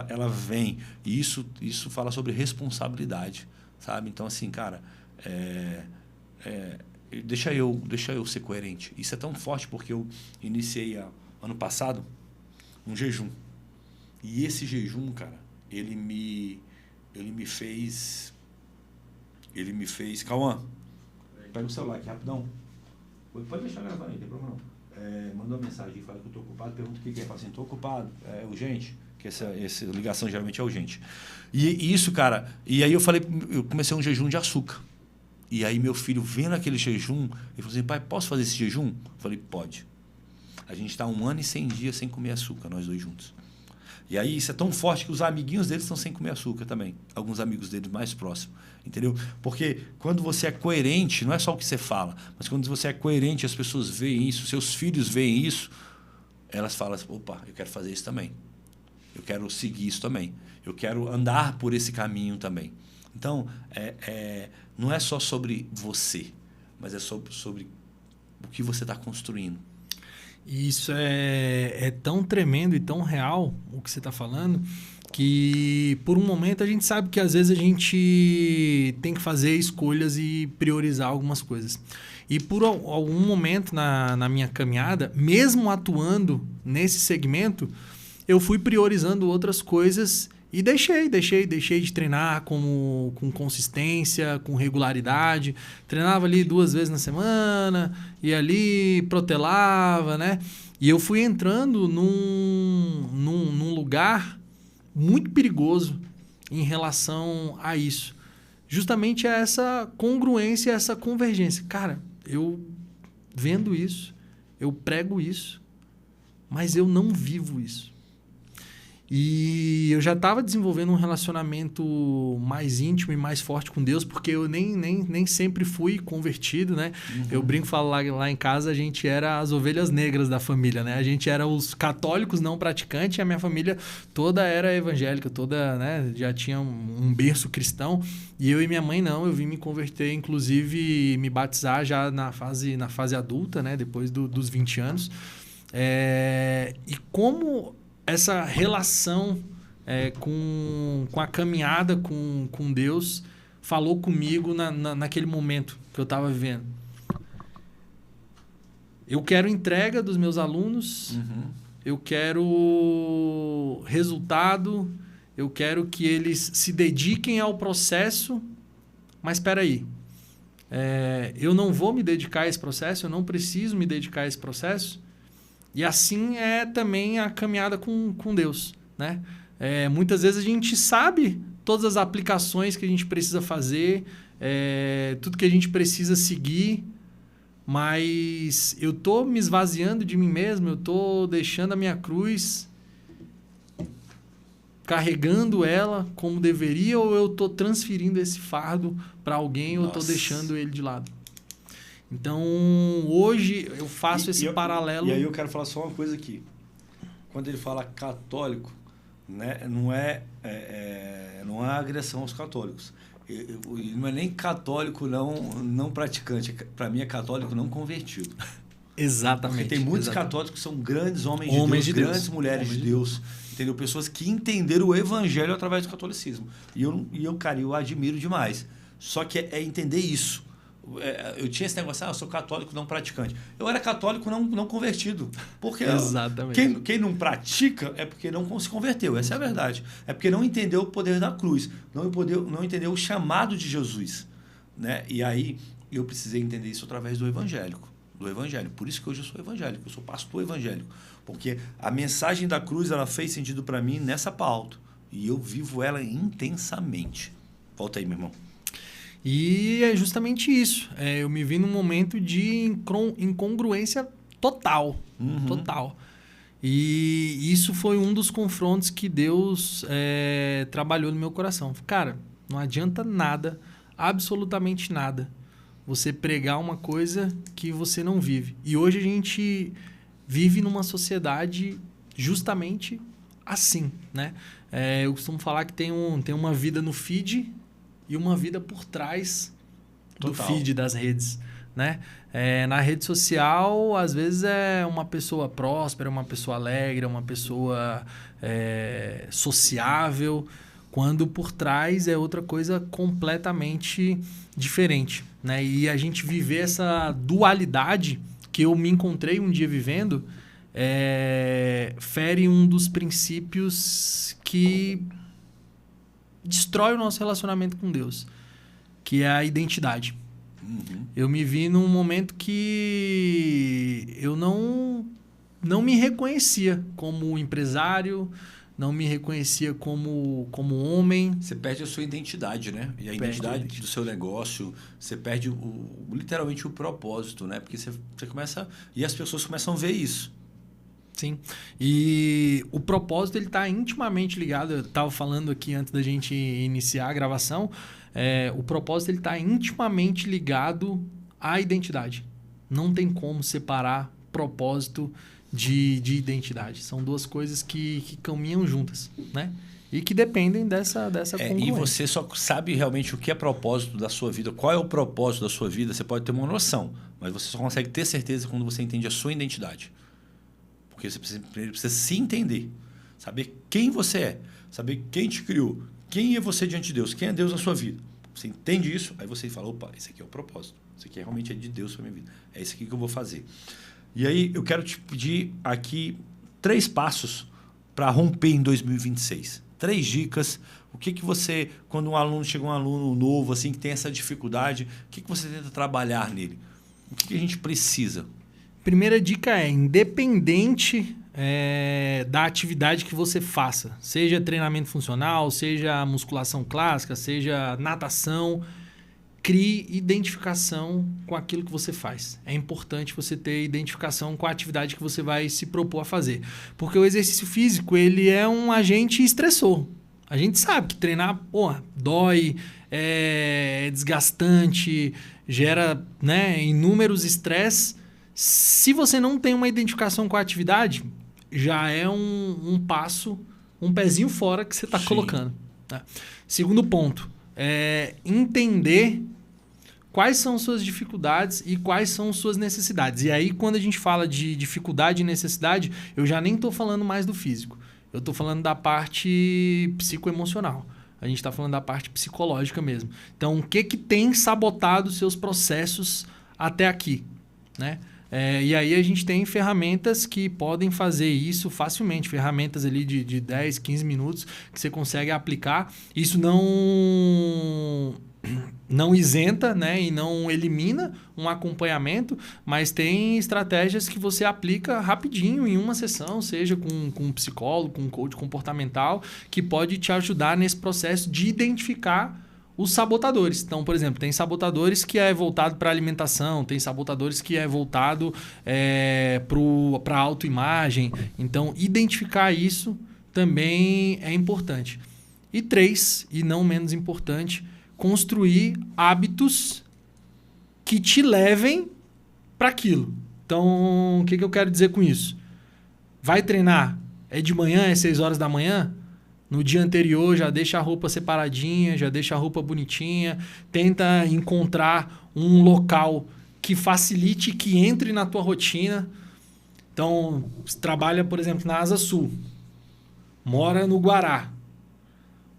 ela vem. E isso fala sobre responsabilidade, sabe? Então, assim, cara... Deixa eu ser coerente. Isso é tão forte porque eu iniciei ano passado um jejum. E esse jejum, cara, ele me fez... Cauã, pega o celular aqui rapidão. Pode deixar gravando aí, não tem problema não. Manda uma mensagem, fala que eu estou ocupado, pergunta o que é. Fala assim, estou ocupado, é urgente. Que essa ligação geralmente é urgente. E isso, cara... E aí eu comecei um jejum de açúcar. E aí meu filho, vendo aquele jejum, ele falou assim, pai, posso fazer esse jejum? Eu falei, pode. A gente está 1 ano e 100 dias sem comer açúcar, nós dois juntos. E aí isso é tão forte que os amiguinhos deles estão sem comer açúcar também. Alguns amigos deles mais próximos. Entendeu? Porque quando você é coerente, não é só o que você fala, mas quando você é coerente, as pessoas veem isso, seus filhos veem isso, elas falam assim, opa, eu quero fazer isso também. Eu quero seguir isso também. Eu quero andar por esse caminho também. Então, não é só sobre você, mas é sobre o que você está construindo. Isso é tão tremendo e tão real o que você está falando, que por um momento a gente sabe que às vezes a gente tem que fazer escolhas e priorizar algumas coisas. E por algum momento na minha caminhada, mesmo atuando nesse segmento, eu fui priorizando outras coisas e deixei de treinar com consistência, com regularidade. Treinava ali 2 vezes na semana, e ali protelava, né? E eu fui entrando num lugar muito perigoso em relação a isso. Justamente essa congruência, essa convergência. Cara, eu vendo isso, eu prego isso, mas eu não vivo isso. E eu já estava desenvolvendo um relacionamento mais íntimo e mais forte com Deus, porque eu nem sempre fui convertido, né? Uhum. Eu brinco, falo lá em casa, a gente era as ovelhas negras da família, né? A gente era os católicos não praticantes e a minha família toda era evangélica, toda, né? Já tinha um berço cristão. E eu e minha mãe não, eu vim me converter, inclusive me batizar já na fase adulta, né? Depois dos 20 anos. E como... essa relação com a caminhada com Deus falou comigo naquele momento que eu estava vivendo. Eu quero entrega dos meus alunos, uhum. Eu quero resultado, eu quero que eles se dediquem ao processo, mas espera aí, eu não vou me dedicar a esse processo, eu não preciso me dedicar a esse processo. E assim é também a caminhada com Deus, né? Muitas vezes a gente sabe todas as aplicações que a gente precisa fazer, tudo que a gente precisa seguir, mas eu estou me esvaziando de mim mesmo, eu estou deixando a minha cruz carregando ela como deveria ou eu estou transferindo esse fardo para alguém ou eu estou deixando ele de lado? Então, hoje eu faço esse paralelo. E aí eu quero falar só uma coisa aqui. Quando ele fala católico, né, não é agressão aos católicos. Não é nem católico não praticante. Para mim é católico não convertido. Exatamente. Porque tem muitos católicos que são grandes homens de Deus, grandes mulheres de Deus. Entendeu? Pessoas que entenderam o evangelho através do catolicismo. E eu, cara, eu admiro demais. Só que é entender isso. Eu tinha esse negócio, eu sou católico não praticante. Eu era católico não convertido. Porque exatamente. Quem não pratica é porque não se converteu. Essa é a verdade. É porque não entendeu o poder da cruz. Não entendeu o chamado de Jesus. Né? E aí eu precisei entender isso através do evangelho. Por isso que hoje eu sou evangélico. Eu sou pastor evangélico. Porque a mensagem da cruz ela fez sentido para mim nessa pauta. E eu vivo ela intensamente. Volta aí, meu irmão. E é justamente isso. Eu me vi num momento de incongruência total. Total. E isso foi um dos confrontos que Deus trabalhou no meu coração. Cara, não adianta nada, absolutamente nada, você pregar uma coisa que você não vive. E hoje a gente vive numa sociedade justamente assim, né? Eu costumo falar que tem uma vida no feed e uma vida por trás do feed das redes, né? Na rede social, às vezes é uma pessoa próspera, uma pessoa alegre, uma pessoa sociável, quando por trás é outra coisa completamente diferente, né? E a gente viver essa dualidade que eu me encontrei um dia vivendo fere um dos princípios que destrói o nosso relacionamento com Deus, que é a identidade. Eu me vi num momento que eu não me reconhecia como empresário, não me reconhecia como homem. Você perde a sua identidade, né? E a identidade do seu negócio, você perde literalmente o propósito, né? Porque você começa... E as pessoas começam a ver isso. Sim. E o propósito ele está intimamente ligado. Eu estava falando aqui antes da gente iniciar a gravação. O propósito ele está intimamente ligado à identidade. Não tem como separar propósito de identidade. São duas coisas que caminham juntas, né? E que dependem dessa congruência. E você só sabe realmente o que é propósito da sua vida, qual é o propósito da sua vida, você pode ter uma noção, mas você só consegue ter certeza quando você entende a sua identidade. Porque você precisa se entender, saber quem você é, saber quem te criou, quem é você diante de Deus, quem é Deus na sua vida. Você entende isso, aí você fala, opa, esse aqui é o propósito, isso aqui realmente é de Deus para minha vida, é isso aqui que eu vou fazer. E aí eu quero te pedir aqui 3 passos para romper em 2026. 3 dicas. O que você, quando chega um aluno novo assim que tem essa dificuldade, o que você tenta trabalhar nele? O que a gente precisa? Primeira dica independente da atividade que você faça, seja treinamento funcional, seja musculação clássica, seja natação, crie identificação com aquilo que você faz. É importante você ter identificação com a atividade que você vai se propor a fazer. Porque o exercício físico ele é um agente estressor. A gente sabe que treinar dói, é desgastante, gera, né, inúmeros estresses. Se você não tem uma identificação com a atividade, já é um passo, um pezinho fora que você está colocando. Tá? Segundo ponto, entender quais são suas dificuldades e quais são suas necessidades. E aí, quando a gente fala de dificuldade e necessidade, eu já nem estou falando mais do físico. Eu estou falando da parte psicoemocional. A gente está falando da parte psicológica mesmo. Então, o que tem sabotado os seus processos até aqui, né? E aí a gente tem ferramentas que podem fazer isso facilmente. Ferramentas ali de 10, 15 minutos que você consegue aplicar. Isso não isenta, né, e não elimina um acompanhamento, mas tem estratégias que você aplica rapidinho em uma sessão, seja com um psicólogo, com um coach comportamental, que pode te ajudar nesse processo de identificar os sabotadores. Então, por exemplo, tem sabotadores que é voltado para alimentação, tem sabotadores que é voltado para autoimagem. Então, identificar isso também é importante. E 3, e não menos importante, construir hábitos que te levem para aquilo. Então, o que eu quero dizer com isso? Vai treinar? É de manhã, é 6 horas da manhã? No dia anterior já deixa a roupa separadinha, já deixa a roupa bonitinha, tenta encontrar um local que facilite, que entre na tua rotina. Então, você trabalha, por exemplo, na Asa Sul, mora no Guará.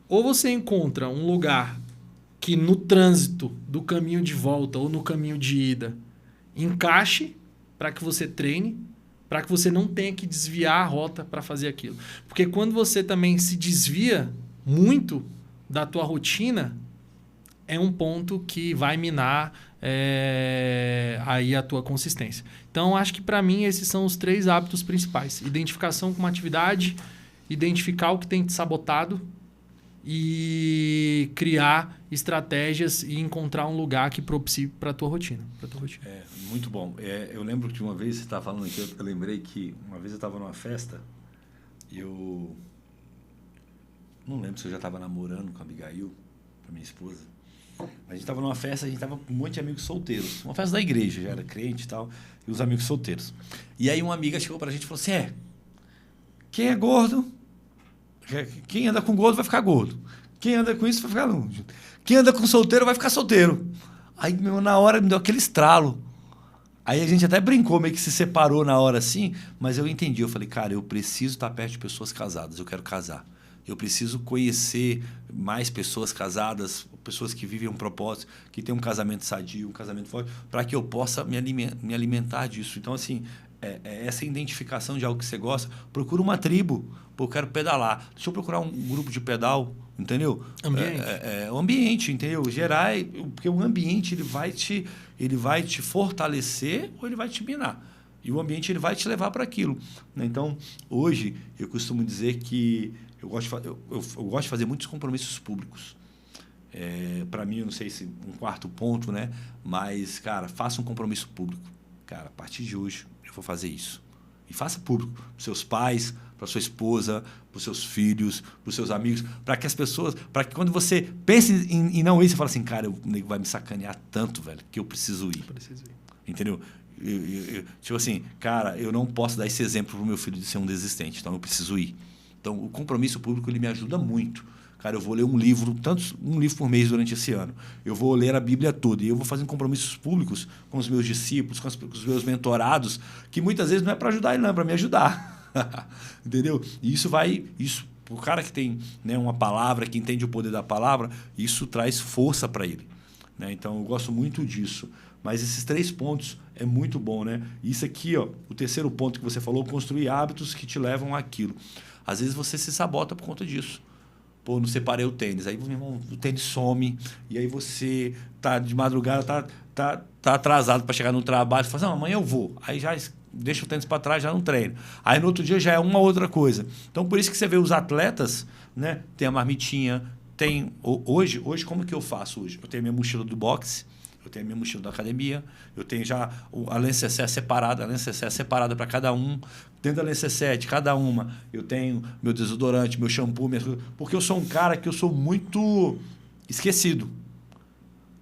Ou você encontra um lugar que no trânsito do caminho de volta ou no caminho de ida encaixe para que você treine, para que você não tenha que desviar a rota para fazer aquilo. Porque quando você também se desvia muito da tua rotina, é um ponto que vai minar aí a tua consistência. Então, acho que para mim esses são os 3 hábitos principais. Identificação com uma atividade, identificar o que tem te sabotado e criar estratégias e encontrar um lugar que propicie para a tua rotina. Muito bom. Eu lembro que de uma vez você estava falando aqui, eu lembrei que uma vez eu estava numa festa e eu não lembro se eu já estava namorando com a Abigail, com a minha esposa. A gente estava numa festa, a gente estava com um monte de amigos solteiros. Uma festa da igreja, já era crente e tal, e os amigos solteiros. E aí uma amiga chegou para a gente e falou assim, quem é gordo, quem anda com gordo vai ficar gordo. Quem anda com isso vai ficar longe. Quem anda com solteiro vai ficar solteiro. Aí, na hora, me deu aquele estralo. Aí a gente até brincou, meio que se separou na hora assim, mas eu entendi. Eu falei, cara, eu preciso estar perto de pessoas casadas, eu quero casar. Eu preciso conhecer mais pessoas casadas, pessoas que vivem um propósito, que têm um casamento sadio, um casamento forte, para que eu possa me alimentar disso. Então, assim, essa identificação de algo que você gosta, procura uma tribo. Pô, eu quero pedalar. Deixa eu procurar um grupo de pedal, entendeu? Ambiente. O ambiente, entendeu? Gerar, porque o ambiente ele vai te fortalecer ou ele vai te minar. E o ambiente ele vai te levar para aquilo. Né? Então, hoje, eu costumo dizer que eu gosto de fazer muitos compromissos públicos. Para mim, eu não sei se um 4º ponto, né? Mas, cara, faça um compromisso público. Cara, a partir de hoje, eu vou fazer isso. E faça público para os seus pais, para sua esposa, para os seus filhos, para os seus amigos, para que as pessoas, para que quando você pense em não ir, você fala assim, cara, o nego vai me sacanear tanto, velho, que eu preciso ir. Entendeu? Tipo assim, cara, eu não posso dar esse exemplo para o meu filho de ser um desistente, então eu preciso ir. Então, o compromisso público ele me ajuda muito. Cara, eu vou ler um livro por mês durante esse ano. Eu vou ler a Bíblia toda. E eu vou fazer compromissos públicos com os meus discípulos, com os meus mentorados, que muitas vezes não é para ajudar ele, não, é para me ajudar. Entendeu? E isso o cara que tem, né, uma palavra, que entende o poder da palavra, isso traz força para ele. Né? Então, eu gosto muito disso. Mas esses 3 pontos é muito bom, né? Isso aqui, ó, o 3º ponto que você falou, construir hábitos que te levam àquilo. Às vezes você se sabota por conta disso. Pô, não separei o tênis. Aí, meu irmão, o tênis some. E aí você tá de madrugada, tá atrasado para chegar no trabalho. Você fala assim, não, amanhã eu vou. Aí já deixa o tênis para trás, já não treino. Aí no outro dia já é uma outra coisa. Então, por isso que você vê os atletas, né? Tem a marmitinha, tem... Hoje, como que eu faço hoje? Eu tenho a minha mochila do boxe, eu tenho a minha mochila da academia, eu tenho já a Lancet separada para cada um. Dentro da Lancet, cada uma, eu tenho meu desodorante, meu shampoo, porque eu sou um cara que eu sou muito esquecido.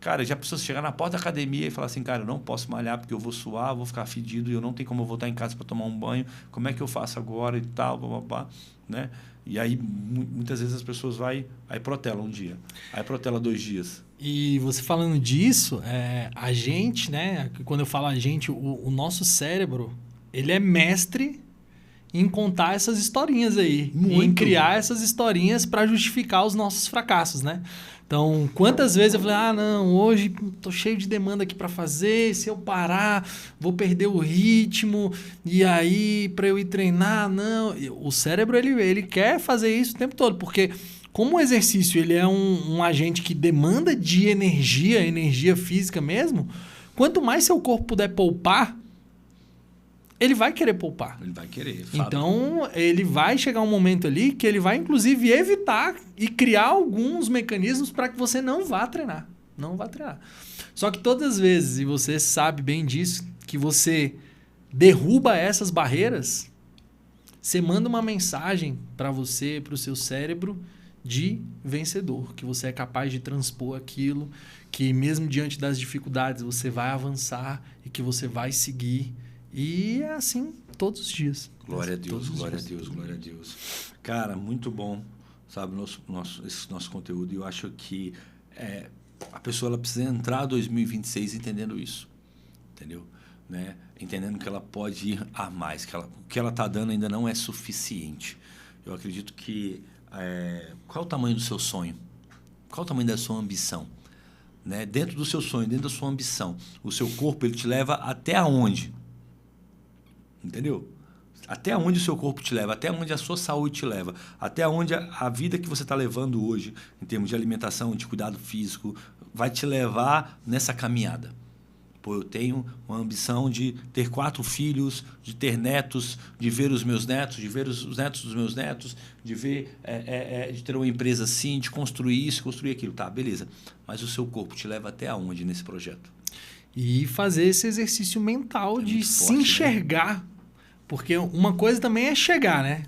Cara, já precisa chegar na porta da academia e falar assim, cara, eu não posso malhar porque eu vou suar, vou ficar fedido e eu não tenho como eu voltar em casa para tomar um banho. Como é que eu faço agora e tal, blá, né? E aí, muitas vezes as pessoas aí protelam um dia, aí protela 2 dias. E você falando disso, a gente, né? Quando eu falo a gente, o nosso cérebro, ele é mestre em contar essas historinhas aí. Muito. Em criar essas historinhas para justificar os nossos fracassos, né? Então, quantas vezes eu falei, não, hoje tô cheio de demanda aqui para fazer, se eu parar, vou perder o ritmo, e aí para eu ir treinar, não. O cérebro, ele quer fazer isso o tempo todo, porque como o exercício ele é um agente que demanda de energia física mesmo, quanto mais seu corpo puder poupar, ele vai querer poupar. Ele vai querer. Então, ele vai chegar um momento ali que ele vai, inclusive, evitar e criar alguns mecanismos para que você não vá treinar. Não vá treinar. Só que todas as vezes, e você sabe bem disso, que você derruba essas barreiras, você manda uma mensagem para você, para o seu cérebro, de vencedor, que você é capaz de transpor aquilo, que mesmo diante das dificuldades você vai avançar e que você vai seguir. E é assim todos os dias. Glória a Deus, glória a Deus, glória a Deus. Cara, muito bom, sabe, esse nosso conteúdo. E eu acho que a pessoa ela precisa entrar em 2026 entendendo isso, entendeu? Né? Entendendo que ela pode ir a mais, que o que ela está dando ainda não é suficiente. Eu acredito que... qual é o tamanho do seu sonho? Qual é o tamanho da sua ambição? Né? Dentro do seu sonho, dentro da sua ambição, o seu corpo ele te leva até aonde? Entendeu? Até onde o seu corpo te leva, até onde a sua saúde te leva, até onde a vida que você está levando hoje, em termos de alimentação, de cuidado físico, vai te levar nessa caminhada. Pô, eu tenho uma ambição de ter 4 filhos, de ter netos, de ver os meus netos, de ver os netos dos meus netos, de ver, de ter uma empresa assim, de construir isso, construir aquilo. Tá, beleza. Mas o seu corpo te leva até aonde nesse projeto? E fazer esse exercício mental de se enxergar. Né? Porque uma coisa também é chegar, né?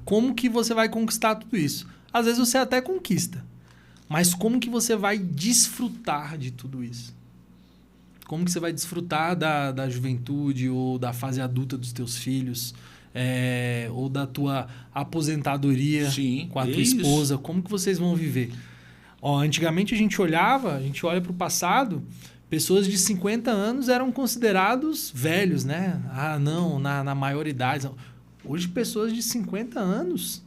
Como que você vai conquistar tudo isso? Às vezes você até conquista. Mas como que você vai desfrutar de tudo isso? Como que você vai desfrutar da juventude ou da fase adulta dos teus filhos? Ou da tua aposentadoria com a tua esposa? Como que vocês vão viver? Antigamente a gente olha para o passado, pessoas de 50 anos eram considerados velhos, né? Não, na maioridade. Hoje pessoas de 50 anos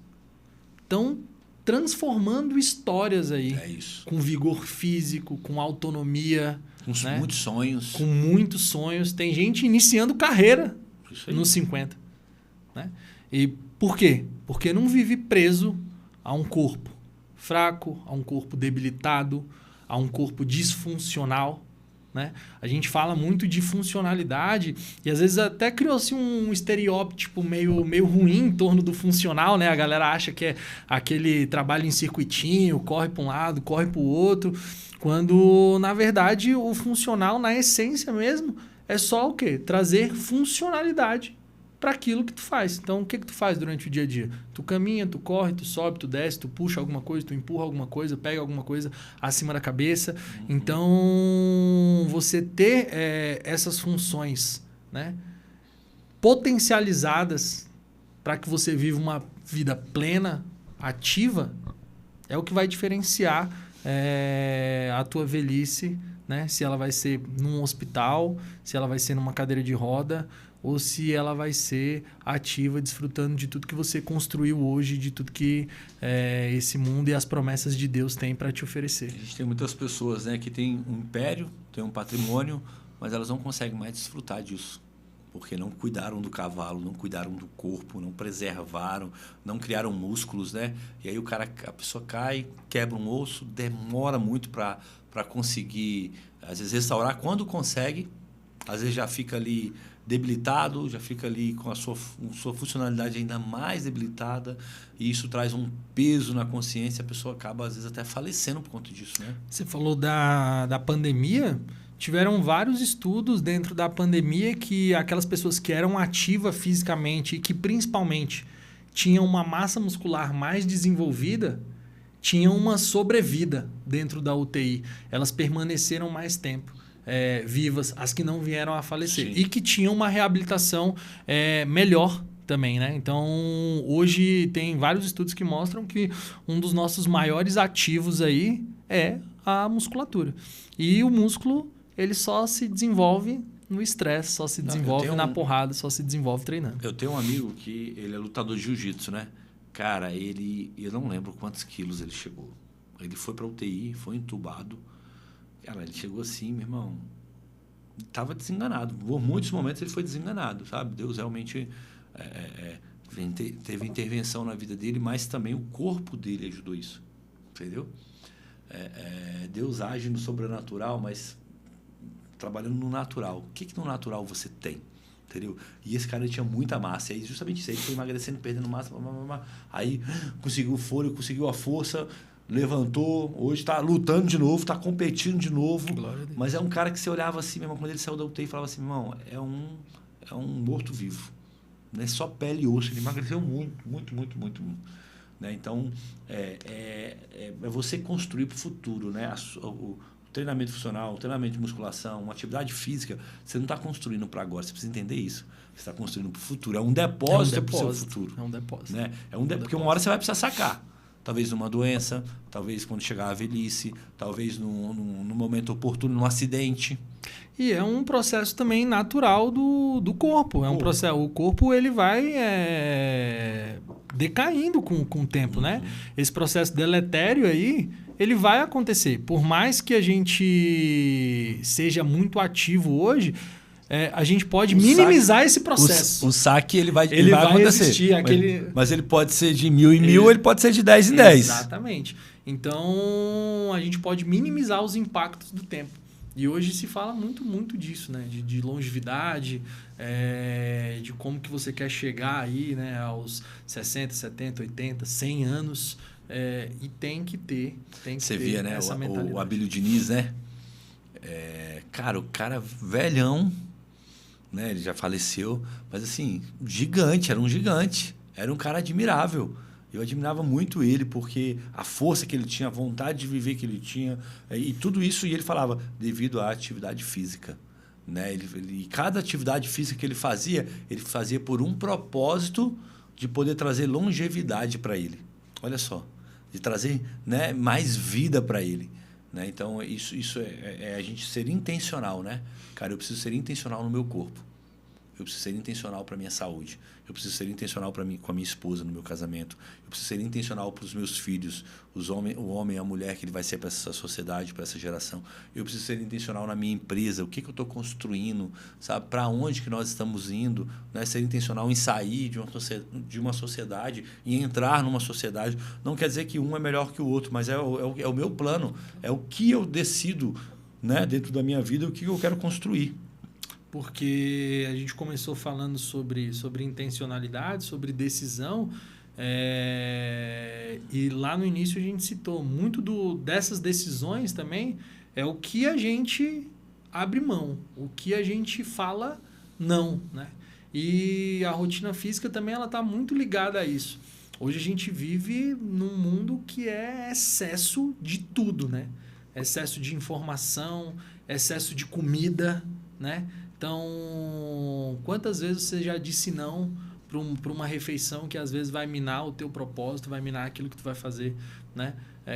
estão transformando histórias aí. É isso. Com vigor físico, com autonomia. Com muitos sonhos. Com muitos sonhos. Tem gente iniciando carreira nos 50. Né? E por quê? Porque não vive preso a um corpo fraco, a um corpo debilitado, a um corpo disfuncional. Né? A gente fala muito de funcionalidade e às vezes até criou-se um estereótipo meio ruim em torno do funcional. Né? A galera acha que é aquele trabalho em circuitinho, corre para um lado, corre para o outro. Quando, na verdade, o funcional, na essência mesmo, é só o quê? Trazer funcionalidade para aquilo que tu faz. Então, o que tu faz durante o dia a dia? Tu caminha, tu corre, tu sobe, tu desce, tu puxa alguma coisa, tu empurra alguma coisa, pega alguma coisa acima da cabeça. Então, você ter essas funções, né, potencializadas para que você viva uma vida plena, ativa, é o que vai diferenciar a tua velhice, né? Se ela vai ser num hospital, se ela vai ser numa cadeira de roda, ou se ela vai ser ativa, desfrutando de tudo que você construiu hoje, de tudo que esse mundo e as promessas de Deus têm para te oferecer. A gente tem muitas pessoas, né, que têm um império, têm um patrimônio, mas elas não conseguem mais desfrutar disso. Porque não cuidaram do cavalo, não cuidaram do corpo, não preservaram, não criaram músculos, né? E aí a pessoa cai, quebra um osso, demora muito para conseguir, às vezes, restaurar. Quando consegue, às vezes já fica ali debilitado, já fica ali com a sua funcionalidade ainda mais debilitada, e isso traz um peso na consciência, a pessoa acaba, às vezes, até falecendo por conta disso, né? Você falou da pandemia. Tiveram vários estudos dentro da pandemia que aquelas pessoas que eram ativas fisicamente e que principalmente tinham uma massa muscular mais desenvolvida, tinham uma sobrevida dentro da UTI. Elas permaneceram mais tempo vivas, as que não vieram a falecer. Sim. E que tinham uma reabilitação melhor também, né? Então, hoje tem vários estudos que mostram que um dos nossos maiores ativos aí é a musculatura. E o músculo, ele só se desenvolve no estresse, só se desenvolve na porrada, só se desenvolve treinando. Eu tenho um amigo que ele é lutador de jiu-jitsu, né? Cara, eu não lembro quantos quilos ele chegou. Ele foi pra UTI, foi entubado. Cara, ele chegou assim, meu irmão, estava desenganado. Por muitos momentos ele foi desenganado, sabe? Deus realmente teve intervenção na vida dele, mas também o corpo dele ajudou isso, entendeu? Deus age no sobrenatural, mas trabalhando no natural. O que no natural você tem? Entendeu? E esse cara, ele tinha muita massa. E aí, justamente isso aí, ele foi emagrecendo, perdendo massa. Aí conseguiu o fôlego, conseguiu a força, levantou. Hoje está lutando de novo, está competindo de novo. Mas é um cara que você olhava assim, mesmo quando ele saiu da UTI, falava assim, irmão, é um morto-vivo. Não é só pele e osso, ele emagreceu muito, muito, muito, muito. Né? Então, é você construir para o futuro. Né? O treinamento funcional, o treinamento de musculação, uma atividade física, você não está construindo para agora, você precisa entender isso. Você está construindo para o futuro. É um depósito para o seu futuro. É um depósito. Né? Porque uma hora você vai precisar sacar. Talvez numa doença, talvez quando chegar a velhice, talvez no momento oportuno, num acidente. E é um processo também natural do corpo. É um processo, o corpo ele vai decaindo com o tempo, né? Esse processo deletério aí, ele vai acontecer. Por mais que a gente seja muito ativo hoje, a gente pode minimizar esse processo. O saque ele vai acontecer. Existir, mas ele pode ser de 1000 em 1000, ele pode ser de 10 em 10. Exatamente. Então, a gente pode minimizar os impactos do tempo. E hoje se fala muito, muito disso, né? De longevidade, de como que você quer chegar aí, né? Aos 60, 70, 80, 100 anos. E tem que ter você via, né? Essa mentalidade. O Abílio Diniz, né? Cara, o cara velhão, né? Ele já faleceu, mas assim, gigante, era um gigante. Era um cara admirável. Eu admirava muito ele, porque a força que ele tinha, a vontade de viver que ele tinha, e tudo isso, e ele falava, devido à atividade física. Né? E cada atividade física que ele fazia por um propósito de poder trazer longevidade para ele. Olha só, de trazer, né, mais vida para ele. Né? Então, isso é a gente ser intencional. Né? Cara, eu preciso ser intencional no meu corpo. Eu preciso ser intencional para a minha saúde. Eu preciso ser intencional com a minha esposa no meu casamento. Eu preciso ser intencional para os meus filhos, o homem e a mulher que ele vai ser para essa sociedade, para essa geração. Eu preciso ser intencional na minha empresa. O que eu estou construindo? Sabe? Para onde que nós estamos indo? Né? Ser intencional em sair de uma sociedade e entrar numa sociedade. Não quer dizer que um é melhor que o outro, mas é o meu plano. É o que eu decido, né, dentro da minha vida, o que eu quero construir. Porque a gente começou falando sobre intencionalidade, sobre decisão, e lá no início a gente citou muito dessas decisões também, é o que a gente abre mão, o que a gente fala não, né? E a rotina física também ela está muito ligada a isso. Hoje a gente vive num mundo que é excesso de tudo, né? Excesso de informação, excesso de comida, né? Então, quantas vezes você já disse não para uma refeição que às vezes vai minar o teu propósito, vai minar aquilo que tu vai fazer, né?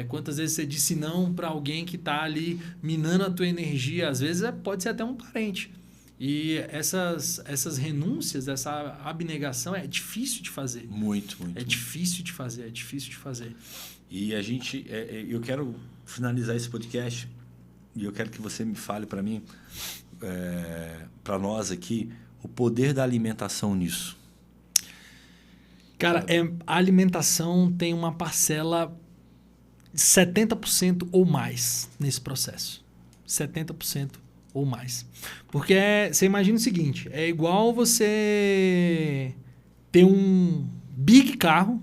Quantas vezes você disse não para alguém que está ali minando a tua energia, às vezes pode ser até um parente. E essas renúncias, essa abnegação é difícil de fazer. Muito. Difícil de fazer. E a gente, eu quero finalizar esse podcast e eu quero que você me fale para mim, para nós aqui, o poder da alimentação nisso. Cara, a alimentação tem uma parcela de 70% ou mais nesse processo. 70% ou mais. Porque você imagina o seguinte, é igual você ter um big carro.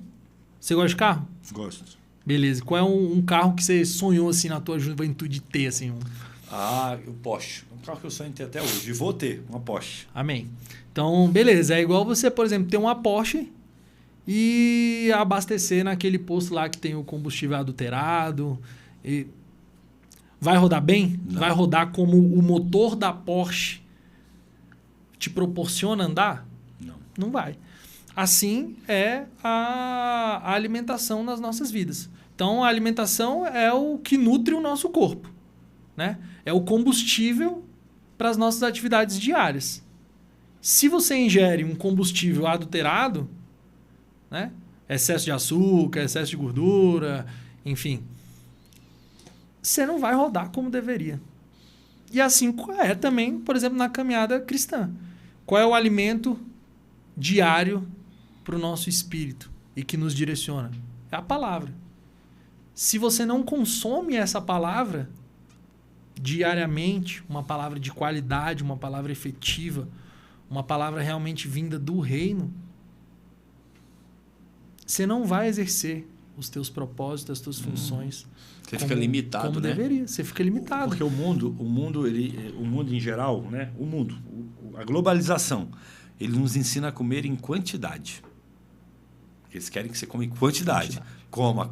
Você gosta de carro? Gosto. Beleza. Qual é um carro que você sonhou assim na tua juventude de ter? Assim, o Porsche. Um carro que eu sonho em ter até hoje. E vou ter uma Porsche. Amém. Então, beleza. É igual você, por exemplo, ter uma Porsche e abastecer naquele posto lá que tem o combustível adulterado. E vai rodar bem? Não. Vai rodar como o motor da Porsche te proporciona andar? Não. Não vai. Assim é a alimentação nas nossas vidas. Então, a alimentação é o que nutre o nosso corpo, né? É o combustível para as nossas atividades diárias. Se você ingere um combustível adulterado, né? Excesso de açúcar, excesso de gordura, enfim, você não vai rodar como deveria. E assim é também, por exemplo, na caminhada cristã. Qual é o alimento diário para o nosso espírito e que nos direciona? É a palavra. Se você não consome essa palavra diariamente, uma palavra de qualidade, uma palavra efetiva, uma palavra realmente vinda do reino, você não vai exercer os teus propósitos, as tuas funções. Você fica limitado, como né? Deveria. Você fica limitado. Porque o mundo em geral, né? A globalização, ele nos ensina a comer em quantidade. Eles querem que você coma em quantidade. Coma.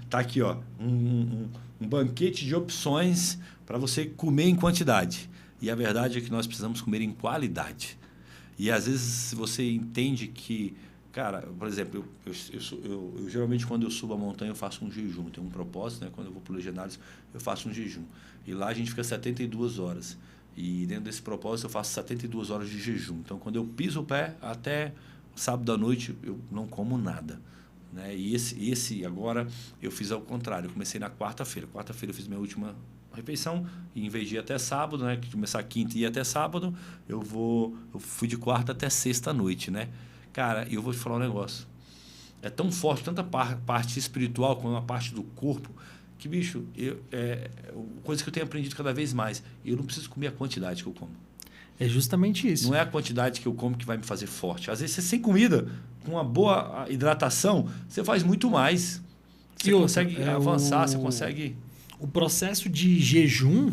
Tá aqui, ó, um banquete de opções para você comer em quantidade. E a verdade é que nós precisamos comer em qualidade. E às vezes você entende que, cara, por exemplo, eu geralmente quando eu subo a montanha eu faço um jejum. Tem um propósito, né? Quando eu vou para o Legendários eu faço um jejum. E lá a gente fica 72 horas. E dentro desse propósito eu faço 72 horas de jejum. Então quando eu piso o pé até sábado à noite eu não como nada. Né? E esse agora eu fiz ao contrário. Eu comecei na quarta-feira. Quarta-feira eu fiz minha última refeição e em vez de ir até sábado, né, que começar quinta e ir até sábado, eu fui de quarta até sexta à noite, né? Cara, eu vou te falar um negócio. É tão forte, tanta parte espiritual como a parte do corpo, que, bicho, coisa que eu tenho aprendido cada vez mais, eu não preciso comer a quantidade que eu como. É justamente isso. Não é a quantidade que eu como que vai me fazer forte. Às vezes, você sem comida, com uma boa hidratação, você faz muito mais. Você consegue avançar, você consegue... O processo de jejum,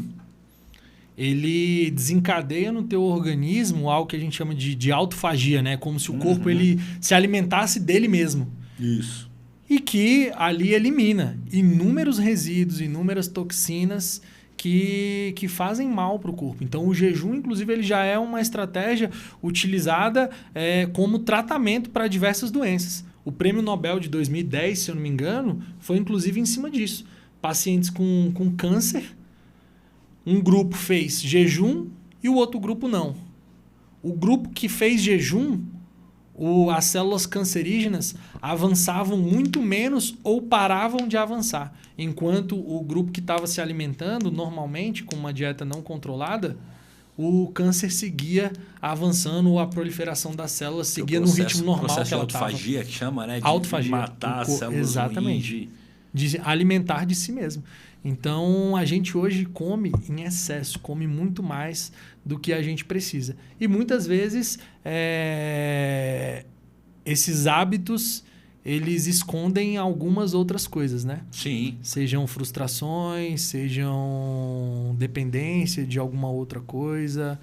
ele desencadeia no teu organismo algo que a gente chama de autofagia, né? Como se o corpo ele se alimentasse dele mesmo. Isso. E que ali elimina inúmeros resíduos, inúmeras toxinas que fazem mal para o corpo. Então, o jejum, inclusive, ele já é uma estratégia utilizada como tratamento para diversas doenças. O Prêmio Nobel de 2010, se eu não me engano, foi inclusive em cima disso. Pacientes com câncer, um grupo fez jejum e o outro grupo não. O grupo que fez jejum, as células cancerígenas avançavam muito menos ou paravam de avançar. Enquanto o grupo que estava se alimentando normalmente, com uma dieta não controlada, o câncer seguia avançando, a proliferação das células seguia no ritmo normal que ela estava. Autofagia, que chama, né? De autofagia. Matar as células. Exatamente. De alimentar de si mesmo. Então, a gente hoje come em excesso, come muito mais do que a gente precisa. E muitas vezes, esses hábitos, eles escondem algumas outras coisas, né? Sim. Sejam frustrações, sejam dependência de alguma outra coisa.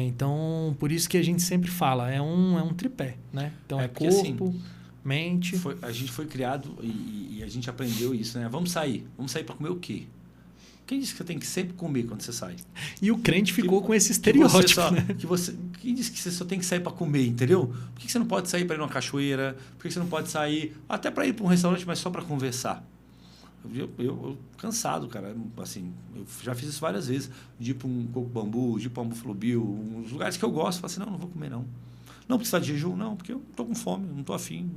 Então, por isso que a gente sempre fala, é um tripé, né? Então, corpo... Assim, mente. A gente foi criado e a gente aprendeu isso, né? Vamos sair para comer o quê? Quem disse que você tem que sempre comer quando você sai? E o crente ficou com esse estereótipo. Quem disse que você só tem que sair para comer, entendeu? Por que você não pode sair para ir numa cachoeira? Por que você não pode sair até para ir para um restaurante, mas só para conversar? Eu cansado, cara. Assim, eu já fiz isso várias vezes. De ir para um coco bambu, de ir para um Buffalo Bill, uns lugares que eu gosto. Eu falo assim, não vou comer não. Não precisa de jejum, não, porque eu estou com fome, não estou afim.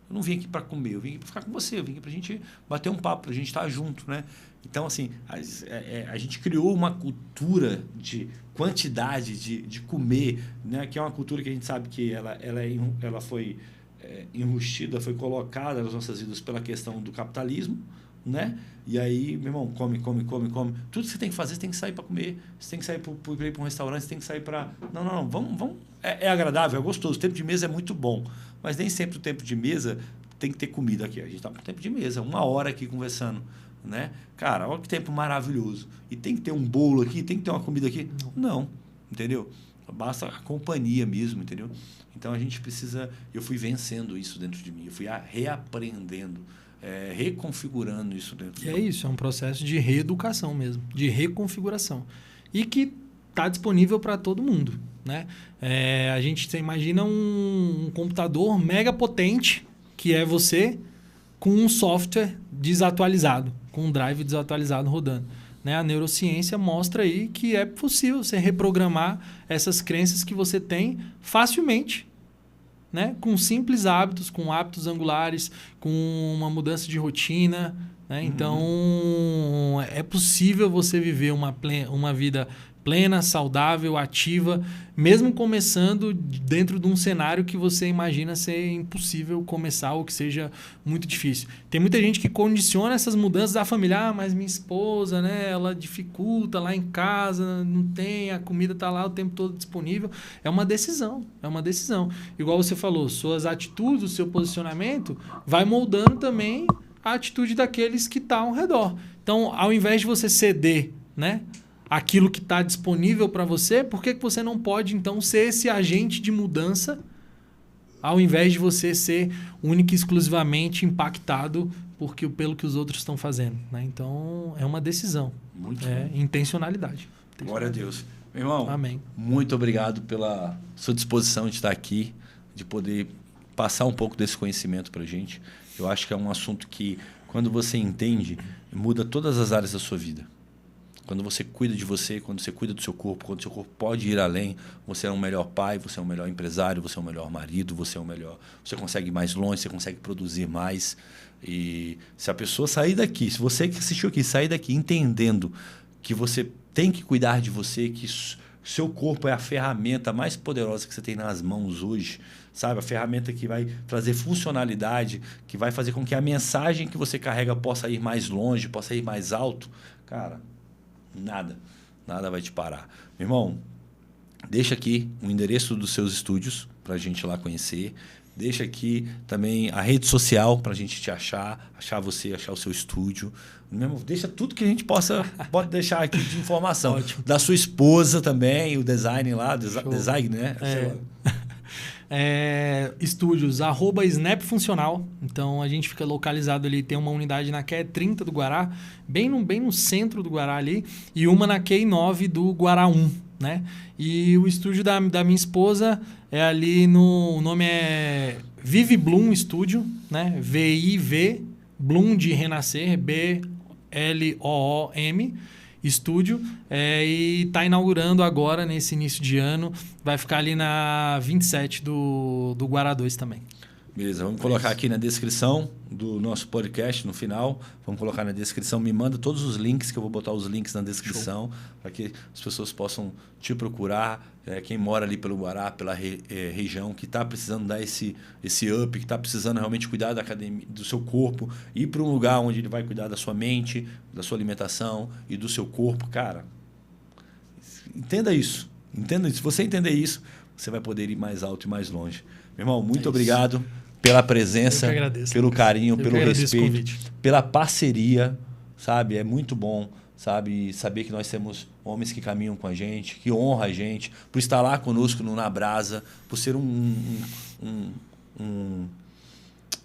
Eu não vim aqui para comer, eu vim aqui para ficar com você, eu vim aqui para a gente bater um papo, para a gente estar junto, né? Então, assim, a gente criou uma cultura de quantidade de comer, né? Que é uma cultura que a gente sabe que ela foi enrustida, foi colocada nas nossas vidas pela questão do capitalismo, né? E aí, meu irmão, come. Tudo que você tem que fazer, você tem que sair para comer. Você tem que sair para ir para um restaurante, você tem que sair para... Não, vamos. É agradável, é gostoso. O tempo de mesa é muito bom. Mas nem sempre o tempo de mesa tem que ter comida aqui. A gente está com tempo de mesa, 1 hora aqui conversando, né? Cara, olha que tempo maravilhoso. E tem que ter um bolo aqui, tem que ter uma comida aqui? Não, entendeu? Basta a companhia mesmo, entendeu? Então a gente precisa... Eu fui vencendo isso dentro de mim. Eu fui reaprendendo. Reconfigurando isso dentro. É isso, é um processo de reeducação mesmo, de reconfiguração. E que está disponível para todo mundo, né? A gente imagina um computador mega potente, que é você, com um software desatualizado, com um drive desatualizado rodando. Né? A neurociência mostra aí que é possível você reprogramar essas crenças que você tem facilmente, né? Com simples hábitos, com hábitos angulares, com uma mudança de rotina. Né? Então, é possível você viver uma vida plena, saudável, ativa, mesmo começando dentro de um cenário que você imagina ser impossível começar ou que seja muito difícil. Tem muita gente que condiciona essas mudanças da família. Mas minha esposa, né, ela dificulta lá em casa, não tem, a comida está lá o tempo todo disponível. É uma decisão. Igual você falou, suas atitudes, o seu posicionamento vai moldando também a atitude daqueles que estão ao redor. Então, ao invés de você ceder, né, aquilo que está disponível para você, por que você não pode, então, ser esse agente de mudança ao invés de você ser único e exclusivamente impactado pelo que os outros estão fazendo, né? Então, é uma decisão. Muito intencionalidade. Glória a Deus. Meu irmão, amém. Muito obrigado pela sua disposição de estar aqui, de poder passar um pouco desse conhecimento para a gente. Eu acho que é um assunto que, quando você entende, muda todas as áreas da sua vida. Quando você cuida de você, quando você cuida do seu corpo, quando o seu corpo pode ir além, você é um melhor pai, você é um melhor empresário, você é um melhor marido, você é um melhor... Você consegue ir mais longe, você consegue produzir mais. E se a pessoa sair daqui, se você que assistiu aqui, sair daqui entendendo que você tem que cuidar de você, que seu corpo é a ferramenta mais poderosa que você tem nas mãos hoje, sabe? A ferramenta que vai trazer funcionalidade, que vai fazer com que a mensagem que você carrega possa ir mais longe, possa ir mais alto. Cara, nada vai te parar. Meu irmão, deixa aqui o endereço dos seus estúdios para a gente ir lá conhecer. Deixa aqui também a rede social para a gente te achar você, achar o seu estúdio. Deixa tudo que a gente pode deixar aqui de informação. Ótimo. Da sua esposa também, o design lá, design, né? Estúdios, @snapfuncional. Então, a gente fica localizado ali, tem uma unidade na QE 30 do Guará, bem no centro do Guará ali, e uma na QI 9 do Guará 1, né? E o estúdio da minha esposa é ali o nome é Vive Bloom Studio, né? VIV, Bloom de renascer, BLOOM, estúdio, e está inaugurando agora, nesse início de ano, vai ficar ali na 27 do Guará 2 também. Beleza, vamos colocar aqui na descrição do nosso podcast, no final. Vamos colocar na descrição. Me manda todos os links, que eu vou botar os links na descrição, para que as pessoas possam te procurar. Quem mora ali pelo Guará, pela região, que está precisando dar esse up, que está precisando realmente cuidar da academia, do seu corpo, ir para um lugar onde ele vai cuidar da sua mente, da sua alimentação e do seu corpo. Cara, entenda isso. Se você entender isso, você vai poder ir mais alto e mais longe. Meu irmão, muito obrigado pela presença, pelo carinho, pelo respeito, pela parceria, sabe? É muito bom, sabe? Saber que nós temos homens que caminham com a gente, que honram a gente, por estar lá conosco no Na Brasa, por ser um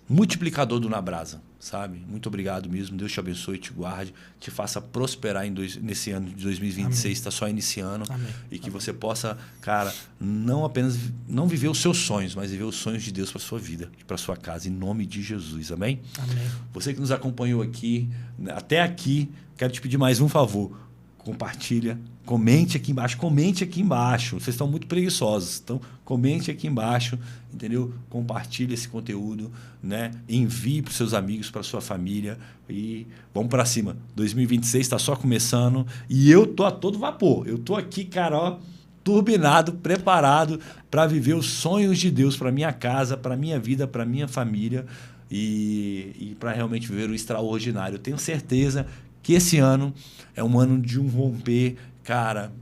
multiplicador do Na Brasa, sabe? Muito obrigado mesmo. Deus te abençoe, te guarde, te faça prosperar nesse ano de 2026, está só iniciando. Amém. E que você possa, cara, não viver os seus sonhos, mas viver os sonhos de Deus para sua vida e para sua casa, em nome de Jesus. Amém? Amém. Você que nos acompanhou aqui, até aqui, quero te pedir mais um favor. Compartilha, comente aqui embaixo. Vocês estão muito preguiçosos, então comente aqui embaixo, entendeu? Compartilhe esse conteúdo, né? Envie para os seus amigos, para sua família e vamos para cima. 2026 está só começando e eu tô a todo vapor. Eu tô aqui, cara, ó, turbinado, preparado para viver os sonhos de Deus para minha casa, para minha vida, para minha família e para realmente viver o extraordinário. Eu tenho certeza que esse ano é um ano de um romper, cara,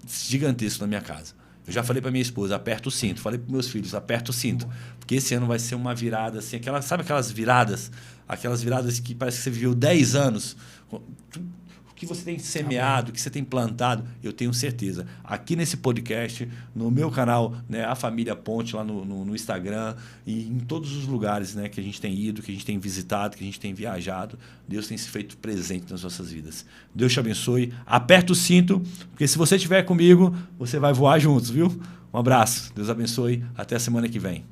gigantesco na minha casa. Eu já falei para minha esposa, aperta o cinto. Falei para meus filhos, aperta o cinto. Porque esse ano vai ser uma virada, assim, sabe aquelas viradas? Aquelas viradas que parece que você viveu 10 anos. O que você tem semeado, o que você tem plantado, eu tenho certeza. Aqui nesse podcast, no meu canal, né, A Família Ponte, lá no Instagram, e em todos os lugares, né, que a gente tem ido, que a gente tem visitado, que a gente tem viajado, Deus tem se feito presente nas nossas vidas. Deus te abençoe. Aperta o cinto, porque se você estiver comigo, você vai voar juntos, viu? Um abraço. Deus abençoe. Até a semana que vem.